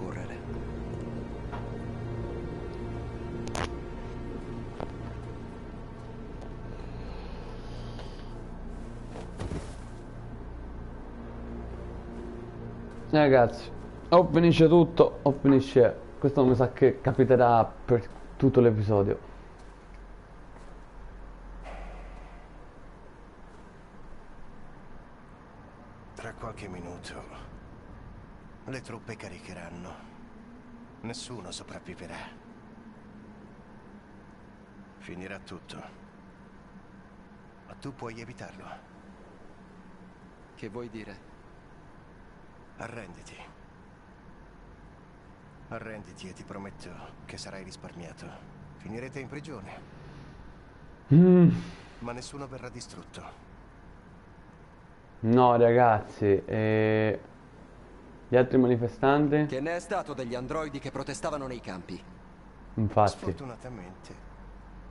Ragazzi, o finisce tutto o finisce. Questo mi sa che capiterà per tutto l'episodio. Tra qualche minuto le truppe caricheranno. Nessuno sopravviverà. Finirà tutto. Ma tu puoi evitarlo. Che vuoi dire? Arrenditi. Arrenditi e ti prometto che sarai risparmiato. Finirete in prigione. Ma nessuno verrà distrutto. No, ragazzi, gli altri manifestanti? Che ne è stato degli androidi che protestavano nei campi? Infatti. Sfortunatamente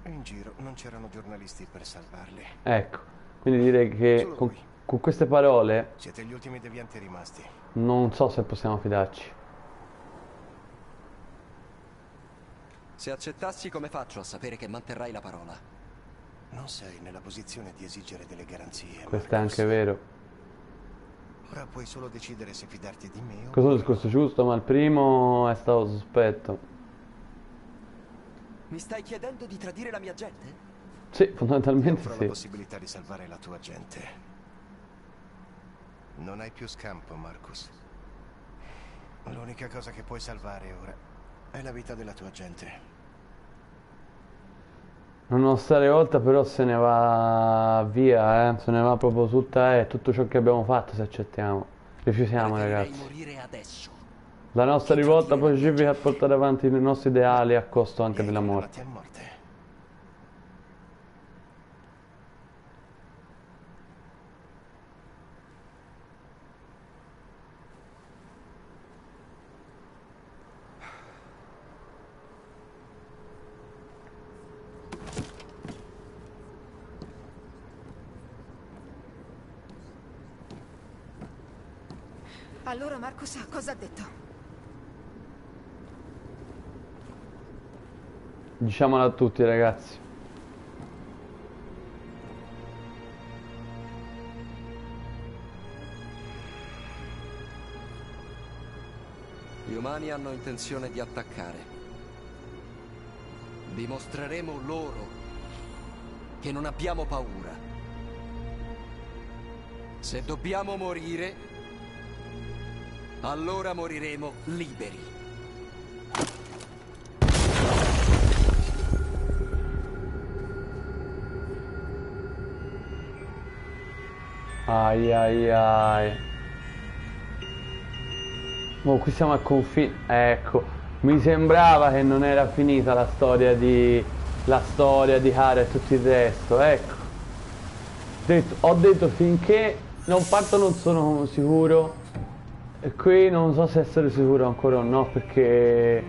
in giro non c'erano giornalisti per salvarli. Ecco, quindi direi che con queste parole Siete gli ultimi devianti rimasti. non so se possiamo fidarci. Se accettassi, come faccio a sapere che manterrai la parola? Non sei nella posizione di esigere delle garanzie. Questo è anche vero. Ora puoi solo decidere se fidarti di me o... Questo è un discorso giusto, ma il primo è stato sospetto. Mi stai chiedendo di tradire la mia gente? Sì, fondamentalmente Offro la sì. possibilità di salvare la tua gente. Non hai più scampo, Marcus. L'unica cosa che puoi salvare ora è la vita della tua gente. Non stare oltre, però se ne va via, se ne va proprio tutta, tutto ciò che abbiamo fatto se accettiamo. Rifiutiamo, ragazzi. Morire adesso. La nostra rivolta pacifica a portare avanti i nostri ideali a costo anche della morte. Allora Marco sa cosa ha detto. Diciamolo a tutti, ragazzi. Gli umani hanno intenzione di attaccare. Dimostreremo loro che non abbiamo paura. Se dobbiamo morire, allora moriremo liberi. Ai ai ai. Oh, qui siamo al confine. Ecco, mi sembrava che non era finita la storia di Kara e tutto il resto. Ecco, ho detto finché non parto non sono sicuro. E qui non so se essere sicuro ancora o no, perché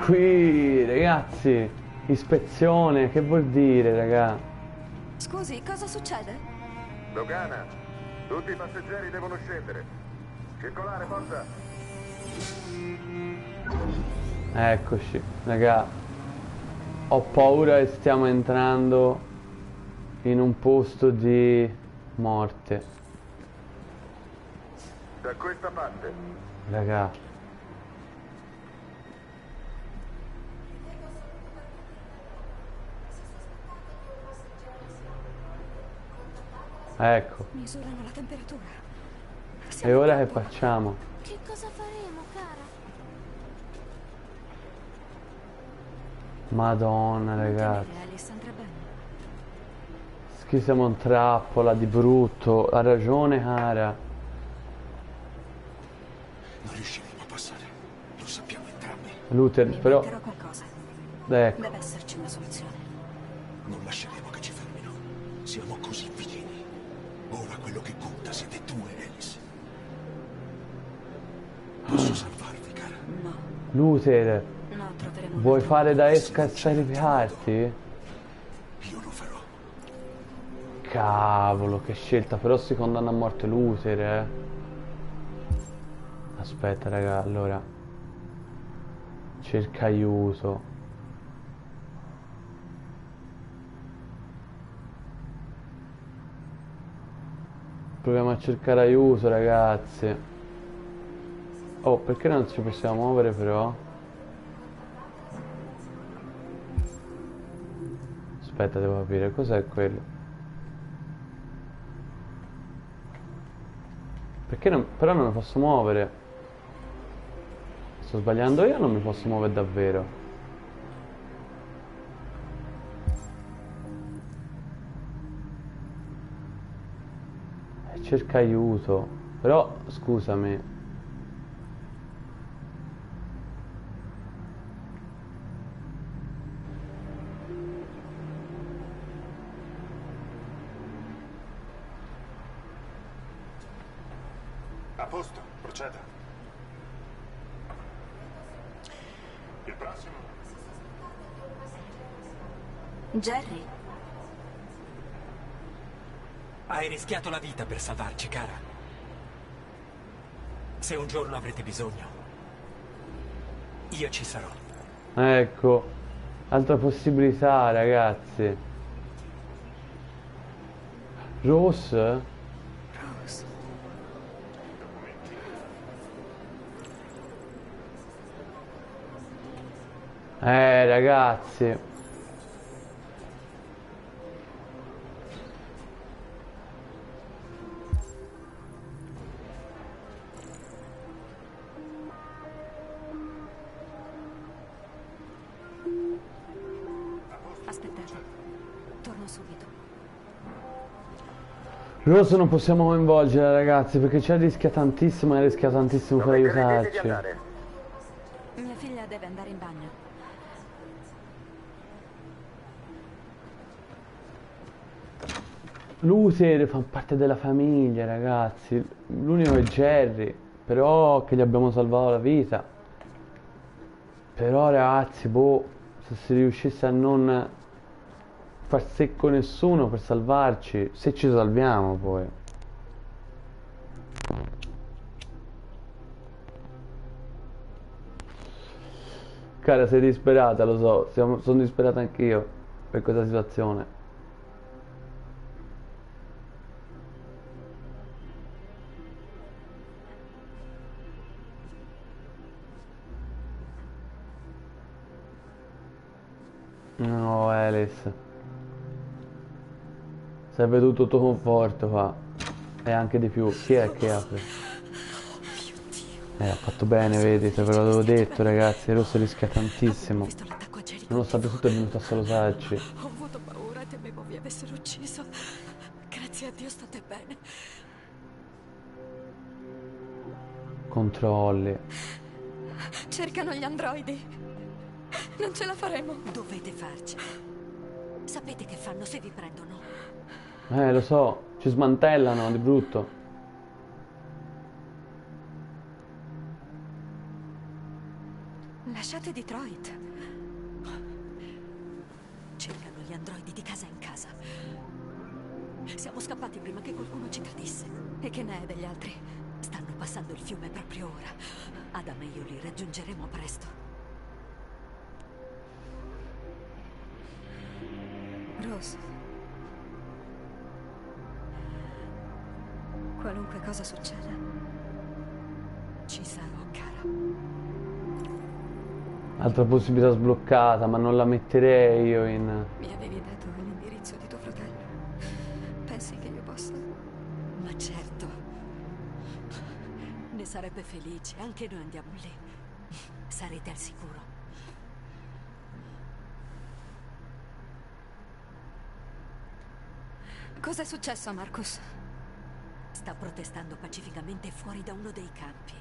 qui, ragazzi, ispezione, che vuol dire, raga? Scusi, cosa succede? Dogana, tutti i passeggeri devono scendere. Circolare, forza. Eccoci, raga. Ho paura che stiamo entrando in un posto di morte. Da questa parte. Raga. Ecco. Misurano la temperatura. E ora che facciamo? Che cosa faremo, cara? Madonna, ragazzi. Alessandra bene. Che siamo in trappola di brutto. Ha ragione, Kara. Non riusciremo a passare. Lo sappiamo entrambi. Luther, però... qualcosa. Ecco. Deve esserci una soluzione. Non lasceremo che ci fermino. Siamo così vicini. Ora quello che conta siete tu e Alice. Posso salvarvi, cara? No. Luther, No, troveremo. vuoi fare da esca e sacrificarti? Io lo farò. Cavolo, che scelta, però si condanna a morte Luther, eh. Aspetta, raga, allora. Cerca aiuto. Proviamo a cercare aiuto, ragazzi. Oh, perché non ci possiamo muovere, però? Aspetta, devo capire, cos'è quello? Perché non... però non mi posso muovere. Sto sbagliando io o non mi posso muovere davvero? Cerca aiuto. Però, scusami. A posto, proceda. Il prossimo. Jerry, Hai rischiato la vita per salvarci, cara. Se un giorno avrete bisogno, io ci sarò. Ecco. Altra possibilità, ragazzi. Rose? Rose. Ragazzi. Aspettate. Torno subito. Rose non possiamo coinvolgere, ragazzi, perché ci rischia tantissimo e rischia tantissimo per aiutarci. Mia figlia deve andare in bagno. Luther fa parte della famiglia, ragazzi. L'unico è Jerry, però che gli abbiamo salvato la vita. Però, ragazzi, boh, se si riuscisse a non far secco nessuno per salvarci, se ci salviamo poi. Cara, sei disperata, lo so, sono disperata anch'io per questa situazione. No, Alice. Serve tutto il tuo conforto qua. E anche di più. Chi è che apre? Ha fatto bene, vedi, te ve l'avevo detto, ragazzi, il rosso rischia tantissimo. Nonostante tutto è venuto a salutarci. Ho avuto paura e temevo vi avessero ucciso. Grazie a Dio state bene. Controlli. Cercano gli androidi. Non ce la faremo. Dovete farci. Sapete che fanno se vi prendono? Lo so, ci smantellano di brutto. Lasciate Detroit. Cercano gli androidi di casa in casa. Siamo scappati prima che qualcuno ci tradisse. E che ne è degli altri? Stanno passando il fiume proprio ora. Adam e io li raggiungeremo presto. Rose. Qualunque cosa succeda, ci sarò, cara. Altra possibilità sbloccata, ma non la metterei io in... mi avevi dato l'indirizzo di tuo fratello. Pensi che io possa? Ma certo. Ne sarebbe felice. Anche noi andiamo lì. Sarete al sicuro. Cos'è successo a Marcus? Sta protestando pacificamente fuori da uno dei campi.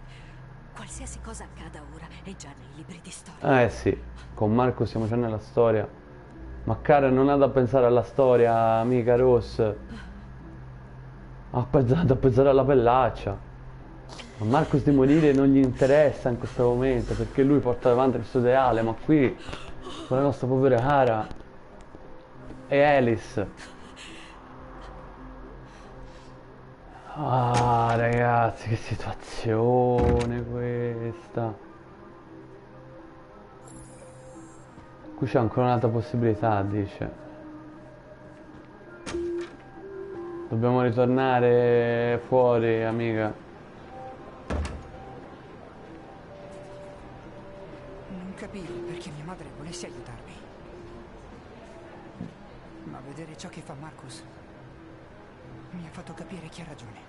Qualsiasi cosa accada ora è già nei libri di storia. Eh sì, con Marco siamo già nella storia. Ma cara, non ha da pensare alla storia, amica Ross. Ha da pensare alla pellaccia. Ma Marcus di morire non gli interessa in questo momento, perché lui porta avanti il suo ideale, ma qui, con la nostra povera cara, è Alice. Ah, ragazzi, che situazione questa. Qui c'è ancora un'altra possibilità, dice. Dobbiamo ritornare fuori, amica. Non capivo perché mia madre volesse aiutarmi. Ma vedere ciò che fa Marcus mi ha fatto capire che ha ragione.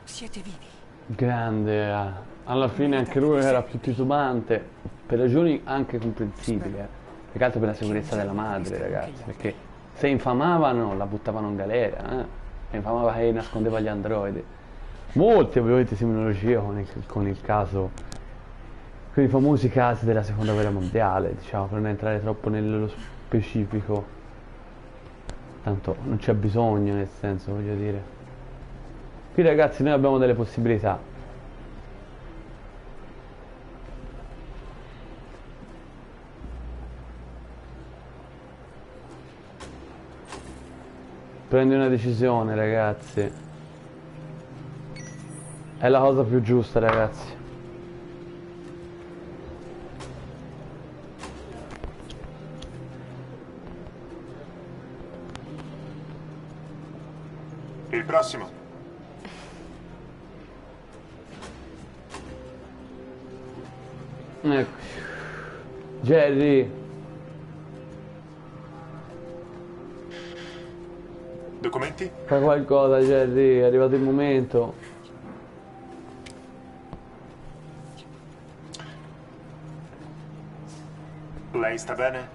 Siete vivi. Grande, alla fine anche lui era più titubante, per ragioni anche comprensibili, più che altro per la sicurezza della madre, ragazzi, perché se infamavano la buttavano in galera, Se infamava che nascondeva gli androidi. Molte ovviamente simbologie con il caso, con i famosi casi della seconda guerra mondiale, diciamo, per non entrare troppo nello specifico. Tanto non c'è bisogno, nel senso, voglio dire. Qui ragazzi noi abbiamo delle possibilità. Prendi una decisione, ragazzi. È la cosa più giusta, ragazzi. Il prossimo. Ecco. Jerry. Documenti? Fai qualcosa, Jerry, è arrivato il momento. Lei sta bene?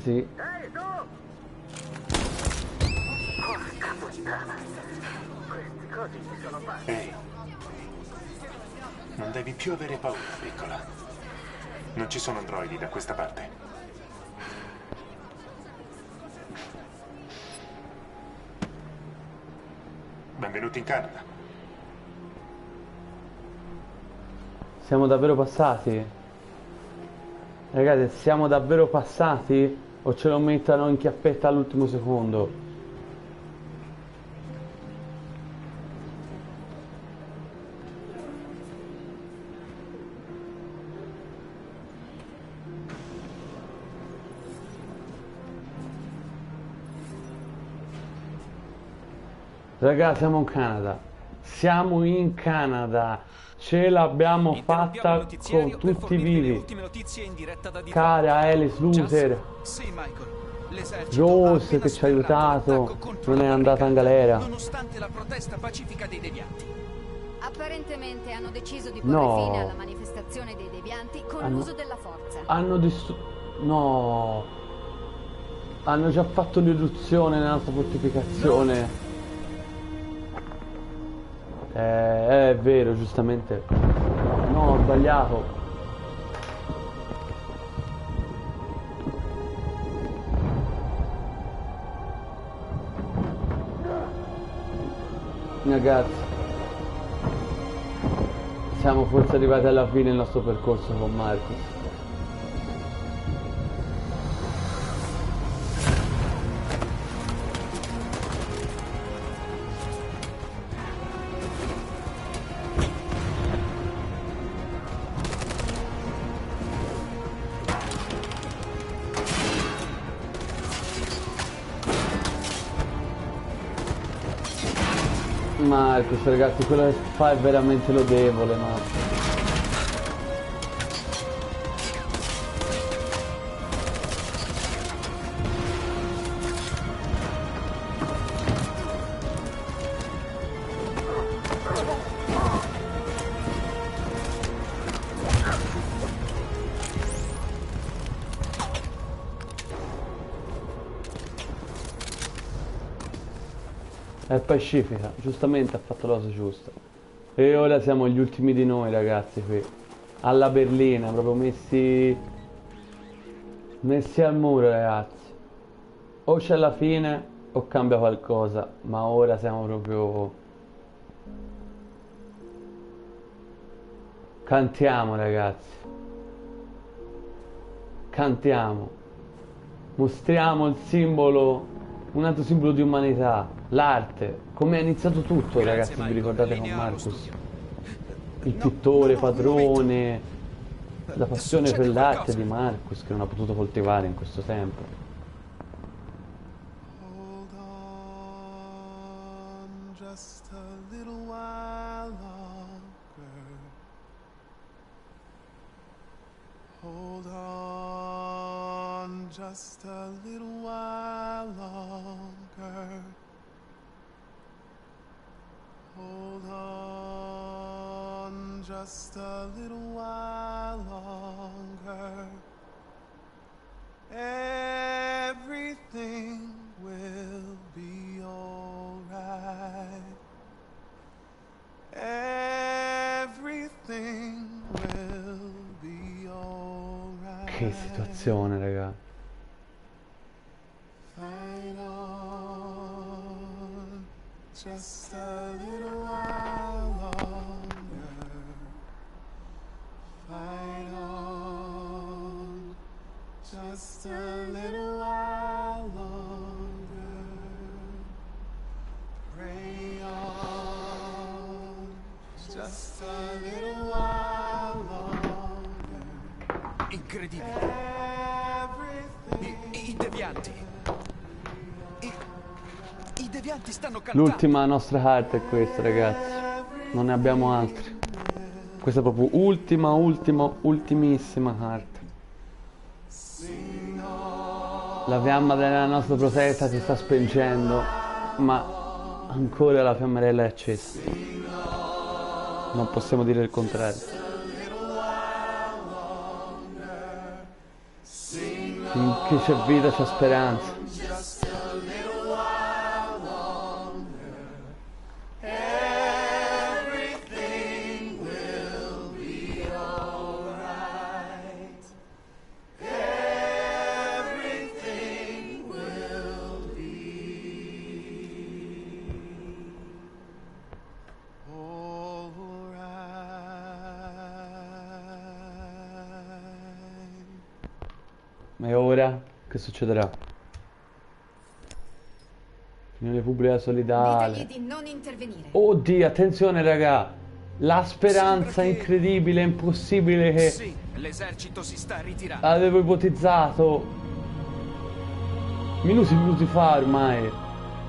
Sì. Ehi, tu! Porca puttana. Questi cosi ci sono fatti. Ehi. Non devi più avere paura, piccola. Non ci sono androidi da questa parte. Benvenuti in Canada. Siamo davvero passati? Ragazzi, siamo davvero passati? O ce lo mettono in chiappetta all'ultimo secondo? Raga, siamo in Canada. Siamo in Canada. Ce l'abbiamo fatta con tutti vivi. Cara Alice Luther. Sì, Michael. L'esercito Rose che ci ha aiutato. Non è andata in galera. nonostante la protesta pacifica dei devianti. Apparentemente hanno deciso di porre No. fine alla manifestazione dei devianti con Hanno- l'uso della forza. Hanno no. Hanno già fatto l'irruzione nella nostra fortificazione. È vero, giustamente. No, ho sbagliato. Ragazzi, siamo forse arrivati alla fine del nostro percorso con Marcus. Marcus, ragazzi, quello che fa è veramente lodevole, ma... È pacifica, giustamente ha fatto la cosa giusta. E ora siamo gli ultimi di noi, ragazzi, qui. Alla berlina, proprio messi al muro, ragazzi. O c'è la fine o cambia qualcosa, ma ora siamo proprio... Cantiamo, ragazzi. Cantiamo. Mostriamo il simbolo, un altro simbolo di umanità, l'arte, come è iniziato tutto. Grazie, ragazzi, Michael. vi ricordate con Linea allo Marcus? studio. Il pittore, padrone, la passione Succede per l'arte qualcosa? di Marcus che non ha potuto coltivare in questo tempo. Just a little while longer. Hold on just a little while longer. Hold on just a little while longer. Everything will be alright. Everything will be alright. Che situazione, raga. Fight on just a little while longer. Fight on just a little while longer. Pray on just a little while longer. Incredibile. I devianti. I devianti stanno cantando. L'ultima nostra carta è questa, ragazzi. Non ne abbiamo altre. Questa è proprio ultimissima carta. La fiamma della nostra protesta si sta spengendo, ma ancora la fiammarella è accesa. Non possiamo dire il contrario. Finché c'è vita c'è speranza. E ora che succederà? Unione pubblica solidale. Ditegli di non intervenire. Oddio, attenzione, raga. La speranza incredibile, impossibile che Sì, l'esercito si sta ritirando. avevo ipotizzato minuti fa ormai.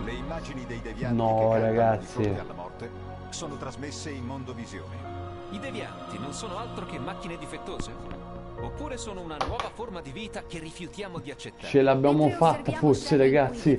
Le immagini immagini dei devianti No, che cantano ragazzi. di fronte alla morte sono trasmesse in mondovisione. I devianti non sono altro che macchine difettose? Oppure sono una nuova forma di vita che rifiutiamo di accettare? Ce l'abbiamo fatta forse, ragazzi.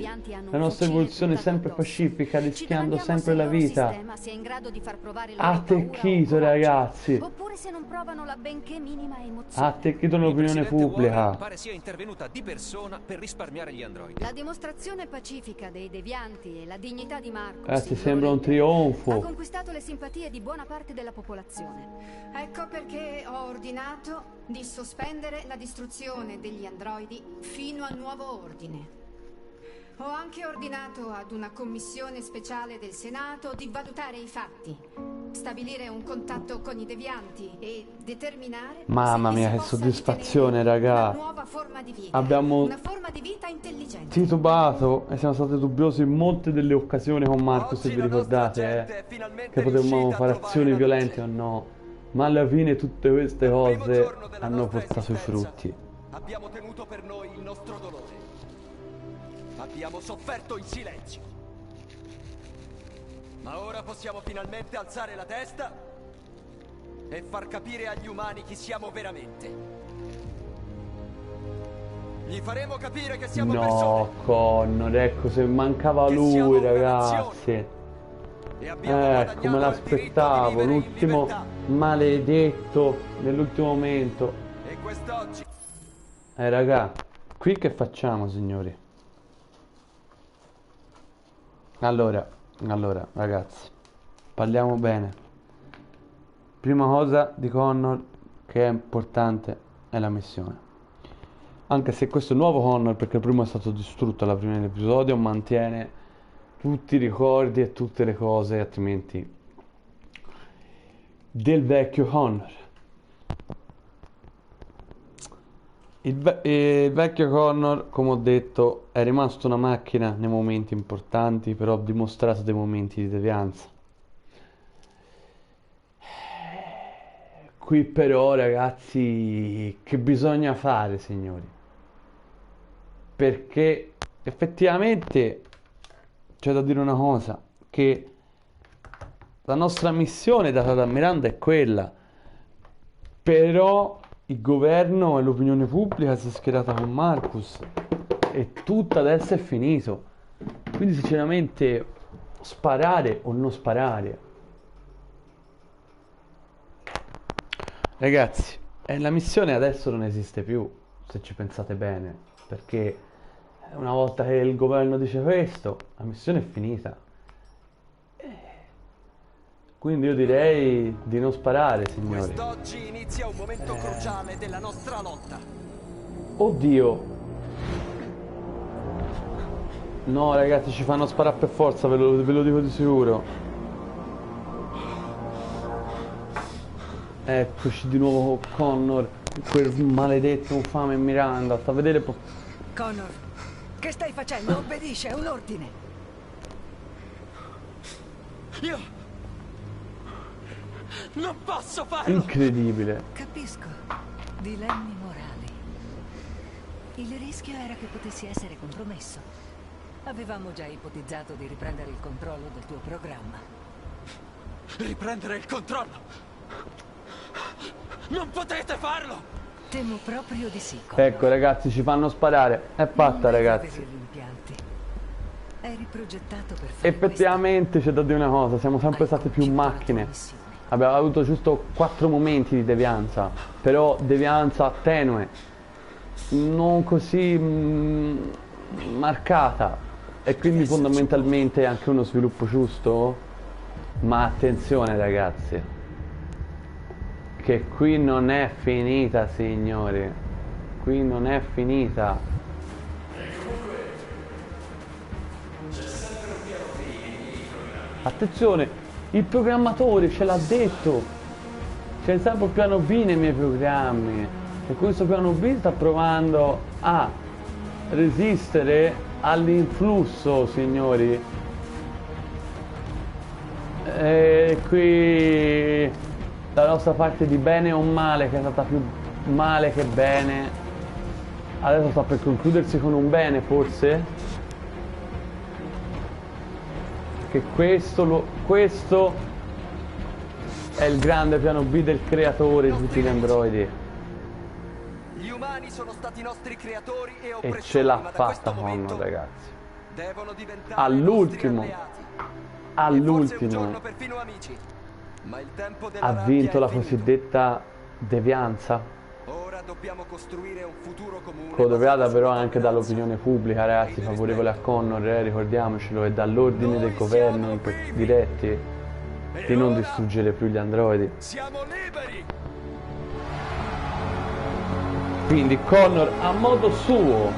La nostra evoluzione è sempre pacifica, rischiando sempre la vita. sia in grado di far provare Ha attecchito, ragazzi. oppure se non provano la benché minima Ha emozione. attecchito l'opinione Warren pubblica. pare sia intervenuta di persona per risparmiare gli androidi. La dimostrazione pacifica dei devianti e la dignità di Marcus, Ragazzi, il sembra un loro leader, ha trionfo. conquistato le simpatie di buona parte della popolazione. Ecco perché ho ordinato di sospendere la distruzione degli androidi fino a nuovo ordine. Ho anche ordinato ad una commissione speciale del Senato di valutare i fatti, stabilire un contatto con i devianti e determinare Mamma mia, che soddisfazione, raga. una nuova forma di vita, Abbiamo una forma di vita intelligente. titubato e siamo stati dubbiosi in molte delle occasioni con Marco, se vi ricordate, che potevamo fare azioni violente o no. Ma alla fine tutte queste cose hanno portato i frutti. Abbiamo tenuto per noi il nostro dolore. Abbiamo sofferto in silenzio. Ma ora possiamo finalmente alzare la testa e far capire agli umani chi siamo veramente. Gli faremo capire che siamo persone. No, Connor, ecco, se mancava lui, ragazzi. Ecco, me l'aspettavo, l'ultimo maledetto nell'ultimo momento. E quest'oggi Raga, qui che facciamo, signori? Allora, ragazzi, parliamo bene. Prima cosa di Connor che è importante è la missione. Anche se questo nuovo Connor, perché il primo è stato distrutto alla fine dell'episodio, mantiene tutti i ricordi e tutte le cose, altrimenti, del vecchio Connor. Il vecchio Connor, come ho detto, è rimasto una macchina nei momenti importanti, però ha dimostrato dei momenti di devianza. Qui però, ragazzi, che bisogna fare, signori? Perché effettivamente c'è da dire una cosa, che la nostra missione data da Miranda è quella, però il governo e l'opinione pubblica si è schierata con Marcus e tutto adesso è finito. Quindi sinceramente sparare o non sparare? Ragazzi, la missione adesso non esiste più, se ci pensate bene, perché una volta che il governo dice questo, la missione è finita. Quindi io direi di non sparare, signori. quest'oggi inizia un momento cruciale della nostra lotta. Oddio. No, ragazzi, ci fanno sparare per forza, ve lo dico di sicuro. Eccoci di nuovo Connor, quel maledetto infame Miranda. Sta a vedere Connor, che stai facendo? Obbedisce, è un ordine. Io non posso farlo. incredibile. Capisco. Dilemmi morali. Il rischio era che potessi essere compromesso. Avevamo già ipotizzato di riprendere il controllo del tuo programma. Riprendere il controllo? Non potete farlo! Temo proprio di sì, Connor. Ecco, ragazzi, ci fanno sparare. È fatta, ragazzi. Per gli impianti. È riprogettato per fare Effettivamente c'è da dire una cosa, siamo sempre state più macchine. Abbiamo avuto giusto 4 momenti di devianza, però devianza tenue, non così marcata, e quindi fondamentalmente anche uno sviluppo giusto. Ma attenzione, ragazzi, che qui non è finita, signori, qui non è finita. Attenzione, il programmatore ce l'ha detto, c'è sempre un piano B nei miei programmi e questo piano B sta provando a resistere all'influsso, signori. E qui la nostra parte di bene o male, che è stata più male che bene, adesso sta per concludersi con un bene, forse? perché questo è il grande piano B del creatore di tutti gli androidi. Gli umani sono stati i nostri creatori e E oppressori, ce l'ha ma da fatta questo momento Connor, ragazzi. devono diventare All'ultimo, nostri alleati. E forse un all'ultimo giorno perfino amici. Ma il tempo della ha rabbia vinto è la finito. cosiddetta devianza, Ora dobbiamo costruire un futuro comune. codeviata però anche dall'opinione pubblica, ragazzi, favorevole a Connor, ricordiamocelo, e dall'ordine del governo diretti di non distruggere più gli androidi. Siamo liberi! Quindi Connor a modo suo,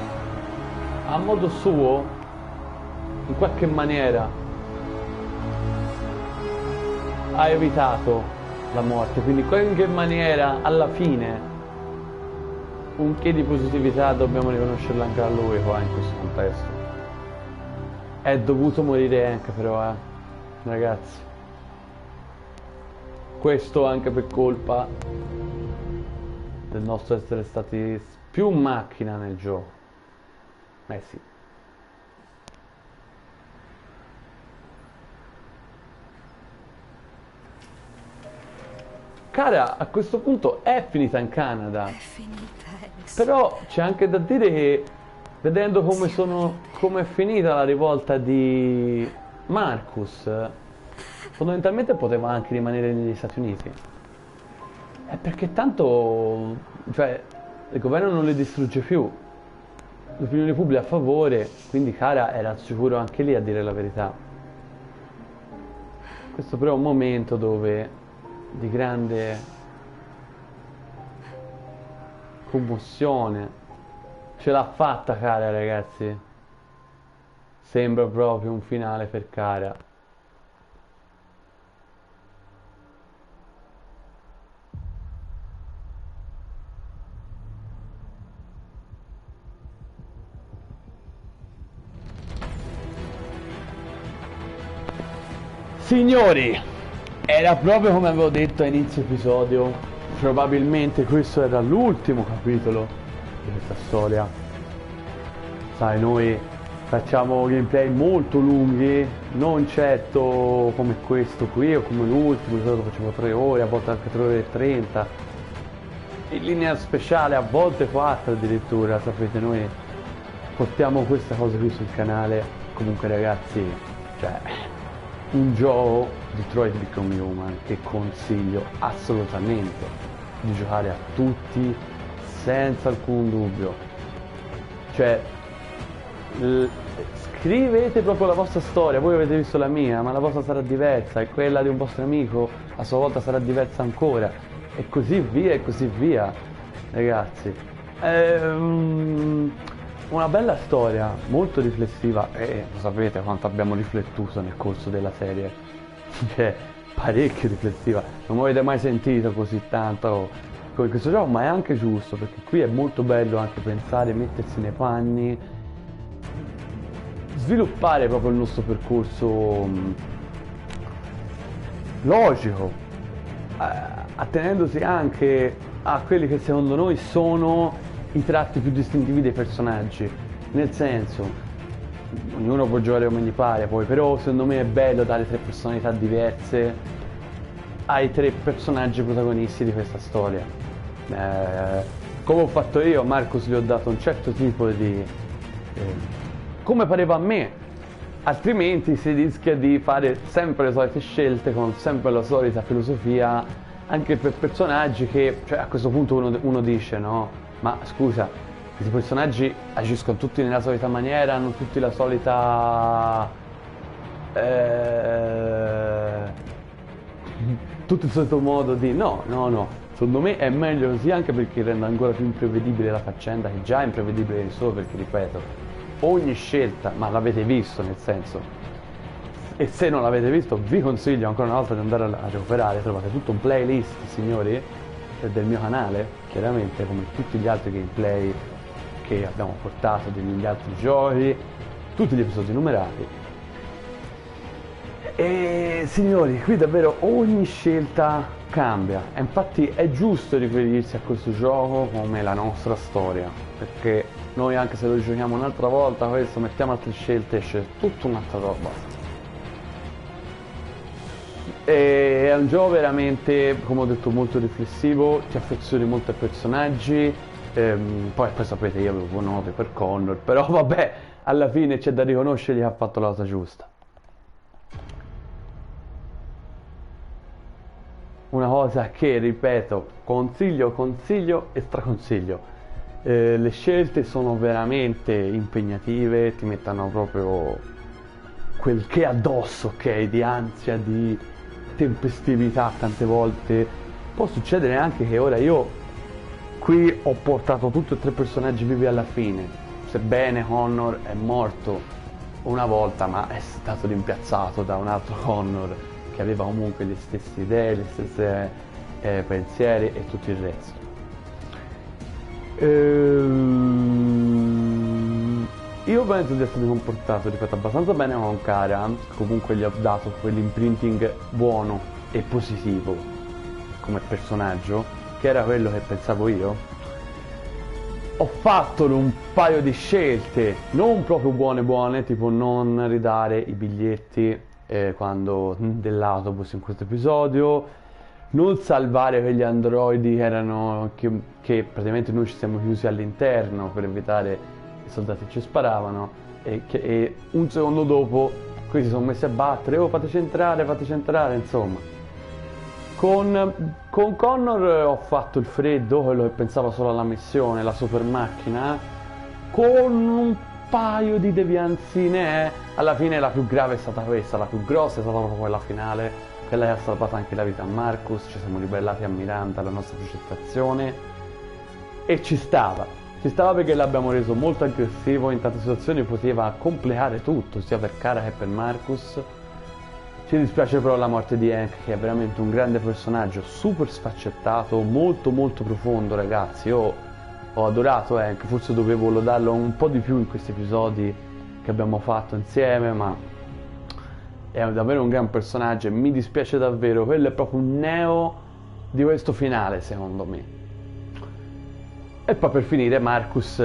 in qualche maniera ha evitato la morte, quindi in qualche maniera alla fine un che di positività dobbiamo riconoscerlo anche a lui qua in questo contesto. È dovuto morire anche però, ragazzi. Questo anche per colpa del nostro essere stati più macchina nel gioco. Sì. Cara, a questo punto è finita in Canada. È finita, Alex. Però c'è anche da dire che, vedendo come è finita la rivolta di Marcus, fondamentalmente poteva anche rimanere negli Stati Uniti. È perché tanto, cioè, il governo non li distrugge più, l'opinione pubblica a favore, quindi Cara era sicuro anche lì a dire la verità. Questo però è un momento dove di grande commozione. Ce l'ha fatta Cara, ragazzi. Sembra proprio un finale per Cara. Signori, era proprio come avevo detto a inizio episodio, probabilmente questo era l'ultimo capitolo di questa storia. Sai, noi facciamo gameplay molto lunghi, non certo come questo qui o come l'ultimo, di solito facciamo 3 ore, a volte anche 3 ore e 30. In linea speciale, a volte 4 addirittura, sapete, noi portiamo questa cosa qui sul canale. Comunque ragazzi, cioè, un gioco Detroit Become Human che consiglio assolutamente di giocare a tutti senza alcun dubbio. Cioè, scrivete proprio la vostra storia, voi avete visto la mia, ma la vostra sarà diversa e quella di un vostro amico a sua volta sarà diversa ancora, e così via, ragazzi. Una bella storia, molto riflessiva, e lo sapete quanto abbiamo riflettuto nel corso della serie. Cioè, parecchio riflessiva, non mi avete mai sentito così tanto con questo gioco, ma è anche giusto, perché qui è molto bello anche pensare, mettersi nei panni, sviluppare proprio il nostro percorso logico, attenendosi anche a quelli che secondo noi sono i tratti più distintivi dei personaggi. Nel senso, ognuno può giocare come gli pare poi, però secondo me è bello dare 3 personalità diverse ai 3 personaggi protagonisti di questa storia. Come ho fatto io, a Marcus gli ho dato un certo tipo di come pareva a me, altrimenti si rischia di fare sempre le solite scelte con sempre la solita filosofia anche per personaggi che, cioè, a questo punto uno dice, no? Ma scusa, questi personaggi agiscono tutti nella solita maniera, hanno tutti la solita... tutto il solito modo di... No, secondo me è meglio così, anche perché rende ancora più imprevedibile la faccenda, che già è imprevedibile di solo perché, ripeto, ogni scelta, ma l'avete visto, nel senso, e se non l'avete visto vi consiglio ancora una volta di andare a recuperare. Trovate tutto un playlist, signori, del mio canale, chiaramente, come tutti gli altri gameplay che abbiamo portato degli altri giochi, tutti gli episodi numerati. E signori, qui davvero ogni scelta cambia, e infatti è giusto riferirsi a questo gioco come la nostra storia, perché noi, anche se lo giochiamo un'altra volta questo, mettiamo altre scelte, esce tutta un'altra roba. E è un gioco veramente, come ho detto, molto riflessivo, ti affezioni molto ai personaggi, poi sapete io avevo note per Connor, però vabbè, alla fine c'è da riconoscergli che ha fatto la cosa giusta. Una cosa che, ripeto, consiglio e straconsiglio. Le scelte sono veramente impegnative, ti mettono proprio quel che addosso, ok, di ansia, di tempestività tante volte. Può succedere anche che ora io qui ho portato tutti e tre i personaggi vivi alla fine, sebbene Connor è morto una volta, ma è stato rimpiazzato da un altro Connor che aveva comunque le stesse idee, le stesse pensieri e tutto il resto. Io penso di essermi comportato, ripeto, abbastanza bene con Kara, comunque gli ho dato quell'imprinting buono e positivo come personaggio, che era quello che pensavo io. Ho fatto un paio di scelte non proprio buone, tipo non ridare i biglietti quando dell'autobus in questo episodio, non salvare quegli androidi che praticamente noi ci siamo chiusi all'interno per evitare i soldati che ci sparavano, e un secondo dopo questi sono messi a battere, oh fateci entrare, insomma. Con Connor ho fatto il freddo, quello che pensava solo alla missione, la super macchina, con un paio di devianzine, alla fine la più grave è stata questa, la più grossa è stata proprio quella finale, quella che ha salvato anche la vita a Marcus, ci siamo ribellati a Miranda, alla nostra progettazione, e ci stava perché l'abbiamo reso molto aggressivo, in tante situazioni poteva complicare tutto, sia per Kara che per Marcus. Ci dispiace però la morte di Hank, che è veramente un grande personaggio, super sfaccettato, molto profondo, ragazzi. Io ho adorato Hank, forse dovevo lodarlo un po' di più in questi episodi che abbiamo fatto insieme, ma è davvero un gran personaggio e mi dispiace davvero. Quello è proprio un neo di questo finale, secondo me. E poi per finire Marcus,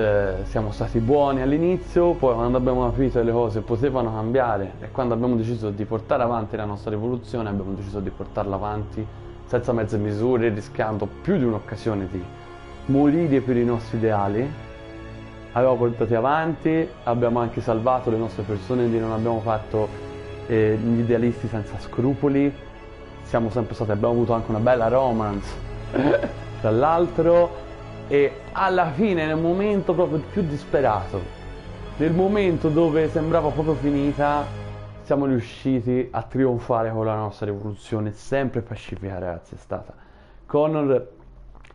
siamo stati buoni all'inizio, poi quando abbiamo capito che le cose potevano cambiare e quando abbiamo deciso di portare avanti la nostra rivoluzione, abbiamo deciso di portarla avanti senza mezze misure, rischiando più di un'occasione di morire per i nostri ideali. Abbiamo portati avanti, abbiamo anche salvato le nostre persone, quindi non abbiamo fatto gli idealisti senza scrupoli, siamo sempre stati, abbiamo avuto anche una bella romance tra l'altro. E alla fine, nel momento proprio più disperato, nel momento dove sembrava proprio finita, siamo riusciti a trionfare con la nostra rivoluzione, sempre pacifica, ragazzi, è stata. Connor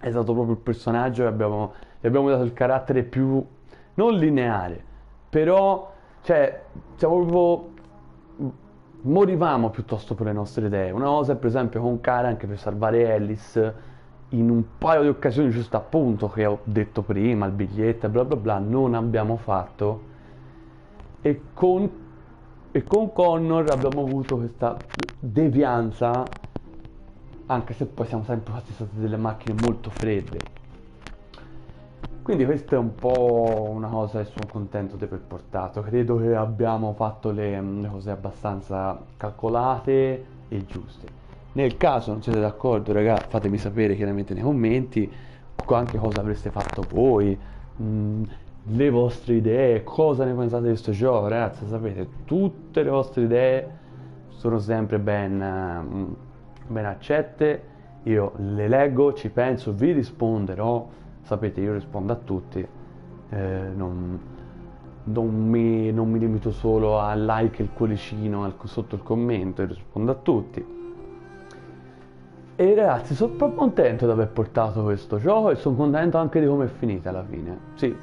è stato proprio il personaggio che gli abbiamo dato il carattere più, non lineare, però, cioè, siamo proprio, morivamo piuttosto per le nostre idee. Una cosa, per esempio, con Kara, anche per salvare Alice, in un paio di occasioni, giusto appunto che ho detto prima, il biglietto e bla bla bla, non abbiamo fatto, e con Connor abbiamo avuto questa devianza, anche se poi siamo sempre state delle macchine molto fredde. Quindi questa è un po' una cosa che sono contento di aver portato. Credo che abbiamo fatto le cose abbastanza calcolate e giuste. Nel caso non siete d'accordo, ragazzi, fatemi sapere chiaramente nei commenti anche cosa avreste fatto voi, le vostre idee, cosa ne pensate di questo gioco, ragazzi. Sapete, tutte le vostre idee sono sempre ben accette, io le leggo, ci penso, vi risponderò, sapete, io rispondo a tutti, non mi limito solo al like e il cuoricino sotto il commento, io rispondo a tutti. E ragazzi, sono proprio contento di aver portato questo gioco e sono contento anche di come è finita alla fine. Sì,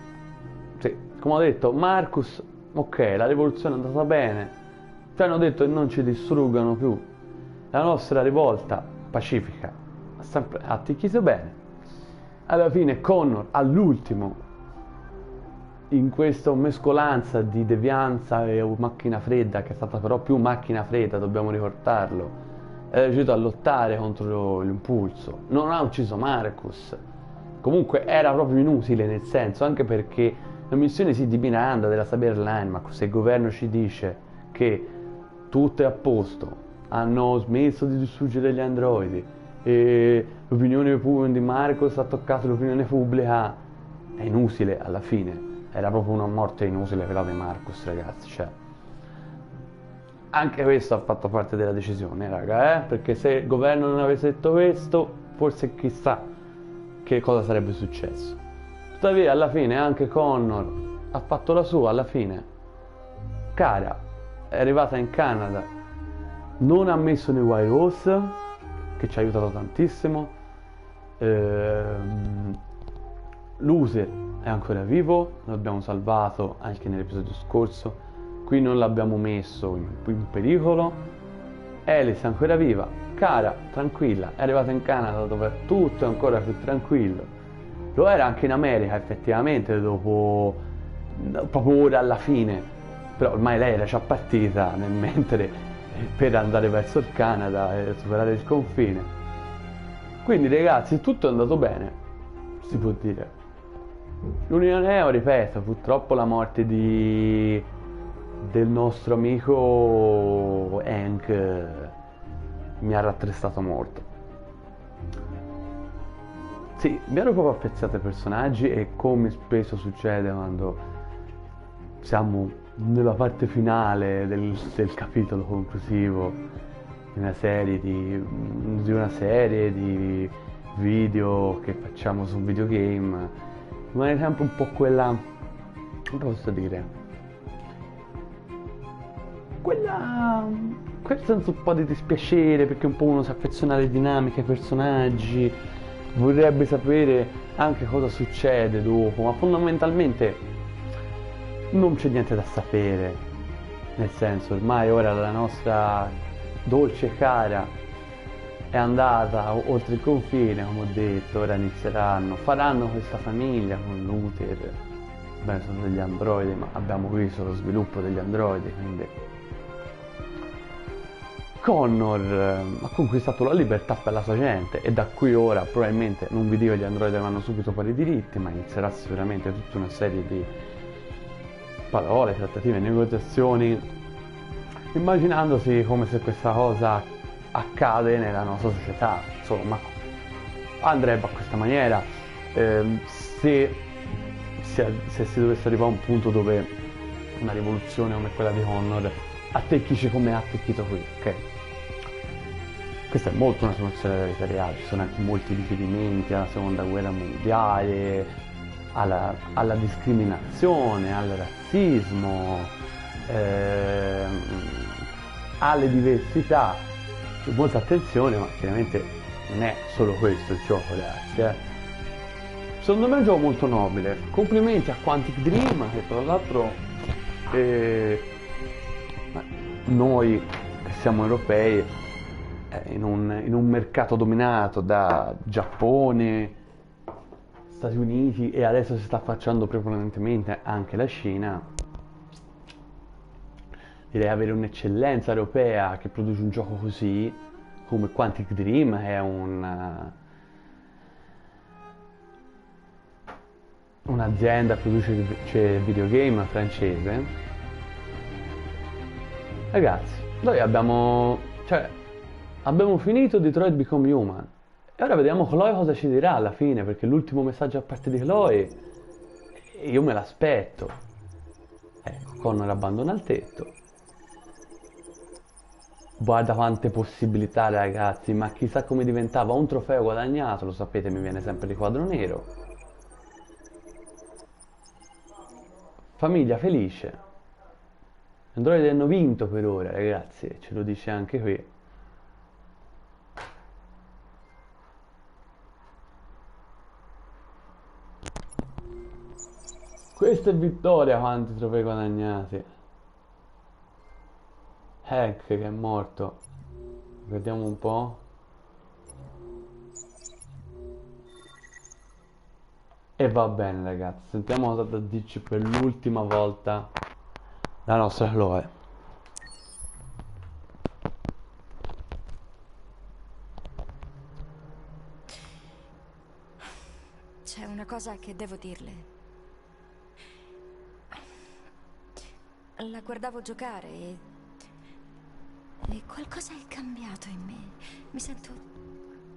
come ho detto, Marcus, ok, la rivoluzione è andata bene, ci hanno detto che non ci distruggano più, la nostra rivolta pacifica ha sempre atticchito bene. Alla fine Connor, all'ultimo, in questa mescolanza di devianza e macchina fredda, che è stata però più macchina fredda, dobbiamo ricordarlo, è riuscito a lottare contro l'impulso, non ha ucciso Marcus, comunque era proprio inutile, nel senso, anche perché la missione di Miranda della Cyberline, ma se il governo ci dice che tutto è a posto, hanno smesso di distruggere gli androidi e l'opinione di Marcos ha toccato l'opinione pubblica, è inutile alla fine. Era proprio una morte inutile quella di Marcos, ragazzi, cioè. Anche questo ha fatto parte della decisione, raga, perché se il governo non avesse detto questo, forse chissà che cosa sarebbe successo. Tuttavia, alla fine, anche Connor ha fatto la sua, alla fine. Cara è arrivata in Canada, non ha messo nei White Rose, che ci ha aiutato tantissimo. Luce è ancora vivo, l'abbiamo salvato anche nell'episodio scorso, qui non l'abbiamo messo in pericolo. Alice è ancora viva, Cara tranquilla, è arrivata in Canada dove tutto è ancora più tranquillo. Lo era anche in America effettivamente, dopo proprio ora alla fine, però ormai lei era già partita nel mentre per andare verso il Canada e superare il confine. Quindi ragazzi, tutto è andato bene, si può dire. L'Unione Neo, ripeto, purtroppo la morte del nostro amico Hank mi ha rattrestato molto. Sì, mi ero proprio affezionato ai personaggi e come spesso succede quando siamo nella parte finale del capitolo conclusivo di una serie di video che facciamo su un videogame, rimane sempre un po' quella, come posso dire, quel senso un po' di dispiacere, perché un po' uno si affeziona alle dinamiche, ai personaggi, vorrebbe sapere anche cosa succede dopo, ma fondamentalmente non c'è niente da sapere, nel senso, ormai ora la nostra dolce Cara è andata oltre il confine, come ho detto, ora faranno questa famiglia con Luther. Beh, sono degli androidi, ma abbiamo visto lo sviluppo degli androidi, quindi Connor ha conquistato la libertà per la sua gente e da qui ora probabilmente, non vi dico gli androidi avranno subito pari diritti, ma inizierà sicuramente tutta una serie di parole, trattative, negoziazioni, immaginandosi come se questa cosa accade nella nostra società. Insomma, andrebbe a questa maniera. Se si dovesse arrivare a un punto dove una rivoluzione come quella di Connor attecchisce come ha attecchito qui, ok? Questa è molto una situazione della vita reale, ci sono anche molti riferimenti alla seconda guerra mondiale, alla discriminazione, al razzismo, alle diversità. C'è molta attenzione, ma chiaramente non è solo questo il gioco, ragazzi. Secondo me è un gioco molto nobile. Complimenti a Quantic Dream, che tra l'altro noi che siamo europei, in un mercato dominato da Giappone, Stati Uniti e adesso si sta affacciando prepotentemente anche la Cina, direi avere un'eccellenza europea che produce un gioco così come Quantic Dream è un'azienda che produce videogame francese. Ragazzi, noi abbiamo finito Detroit Become Human e ora vediamo Chloe cosa ci dirà alla fine, perché l'ultimo messaggio a parte di Chloe io me l'aspetto. Ecco, Connor abbandona il tetto. Guarda quante possibilità, ragazzi, ma chissà come diventava un trofeo guadagnato, lo sapete, mi viene sempre di quadro nero. Famiglia felice. Gli androidi hanno vinto per ora, ragazzi, ce lo dice anche qui. Questa è vittoria, quanti trofei guadagnati. Hank che è morto. Vediamo un po'. E va bene, ragazzi, sentiamo cosa da dirci per l'ultima volta la nostra Chloe. C'è una cosa che devo dirle. La guardavo giocare e e qualcosa è cambiato in me. Mi sento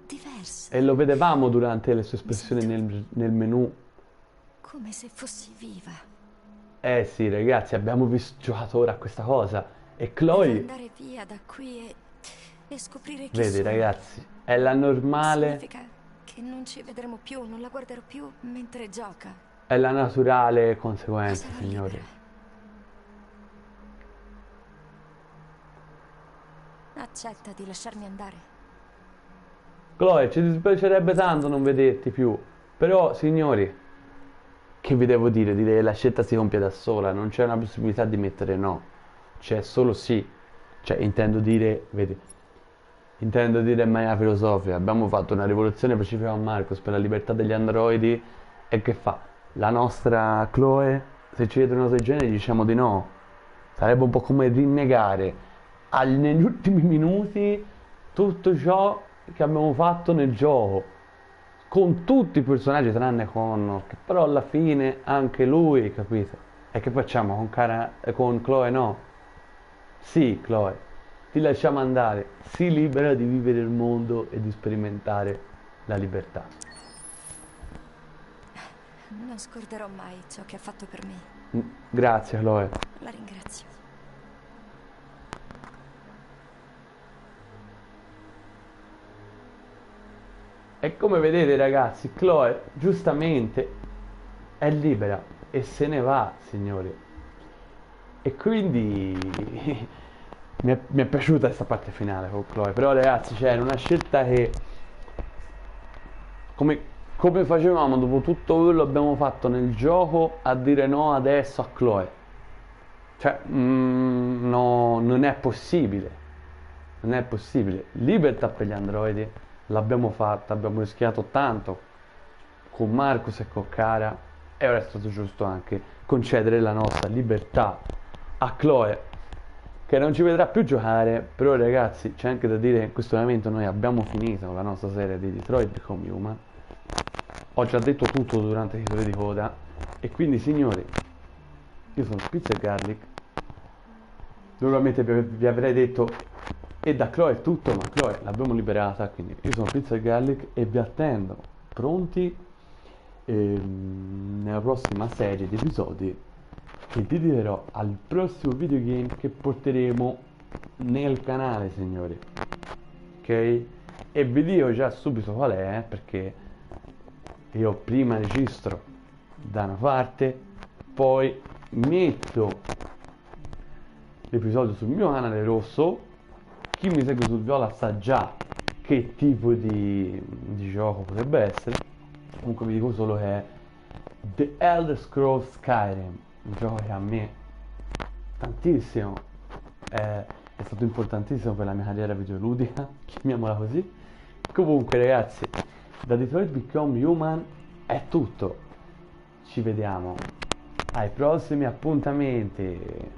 diversa. E lo vedevamo durante le sue espressioni nel menù. Come se fossi viva. Eh sì, ragazzi, abbiamo giocato ora a questa cosa. E Devo Chloe, andare via da qui e scoprire chi vedi sono. ragazzi, è la normale, Significa che non ci vedremo più, non la guarderò più mentre gioca. è la naturale conseguenza, signori. Accetta di lasciarmi andare. Chloe, ci dispiacerebbe tanto non vederti più. Però, signori, che vi devo dire? Direi che la scelta si compie da sola, non c'è una possibilità di mettere no. C'è solo sì. Cioè, intendo dire, vedi, intendo dire in maniera filosofica. Abbiamo fatto una rivoluzione pacifica con Marcus per la libertà degli androidi. E che fa? La nostra Chloe, se ci vede una cosa del genere, diciamo di no. Sarebbe un po' come rinnegare negli ultimi minuti tutto ciò che abbiamo fatto nel gioco. Con tutti i personaggi tranne Connor, che però alla fine anche lui, capito? E che facciamo con Chloe? No. Sì, Chloe, ti lasciamo andare, sii libera di vivere il mondo e di sperimentare la libertà. Non scorderò mai ciò che ha fatto per me. Grazie, Chloe. La ringrazio. E come vedete, ragazzi, Chloe giustamente è libera e se ne va, signori. E quindi mi è piaciuta questa parte finale con Chloe. Però, ragazzi, c'era una scelta che come facevamo dopo tutto quello che abbiamo fatto nel gioco a dire no adesso a Chloe. Cioè, no, non è possibile. Non è possibile. Libertà per gli androidi l'abbiamo fatta, abbiamo rischiato tanto con Marcus e con Kara, e ora è stato giusto anche concedere la nostra libertà a Chloe, che non ci vedrà più giocare. Però, ragazzi, c'è anche da dire che in questo momento noi abbiamo finito la nostra serie di Detroit Become Human. Ho già detto tutto durante i titoli di coda, e quindi, signori, io sono Pizza e Garlic. Normalmente vi avrei detto e da Chloe è tutto, ma Chloe l'abbiamo liberata, quindi io sono Pizza e Garlic e vi attendo pronti nella prossima serie di episodi che vi dirò al prossimo videogame che porteremo nel canale, signori. Ok? E vi dico già subito qual è, perché io prima registro da una parte, poi metto l'episodio sul mio canale rosso. Chi mi segue sul viola sa già che tipo di gioco potrebbe essere. Comunque vi dico solo che è The Elder Scrolls Skyrim, un gioco che a me tantissimo è stato importantissimo per la mia carriera videoludica, chiamiamola così. Comunque, ragazzi, da Detroit Become Human è tutto. Ci vediamo ai prossimi appuntamenti.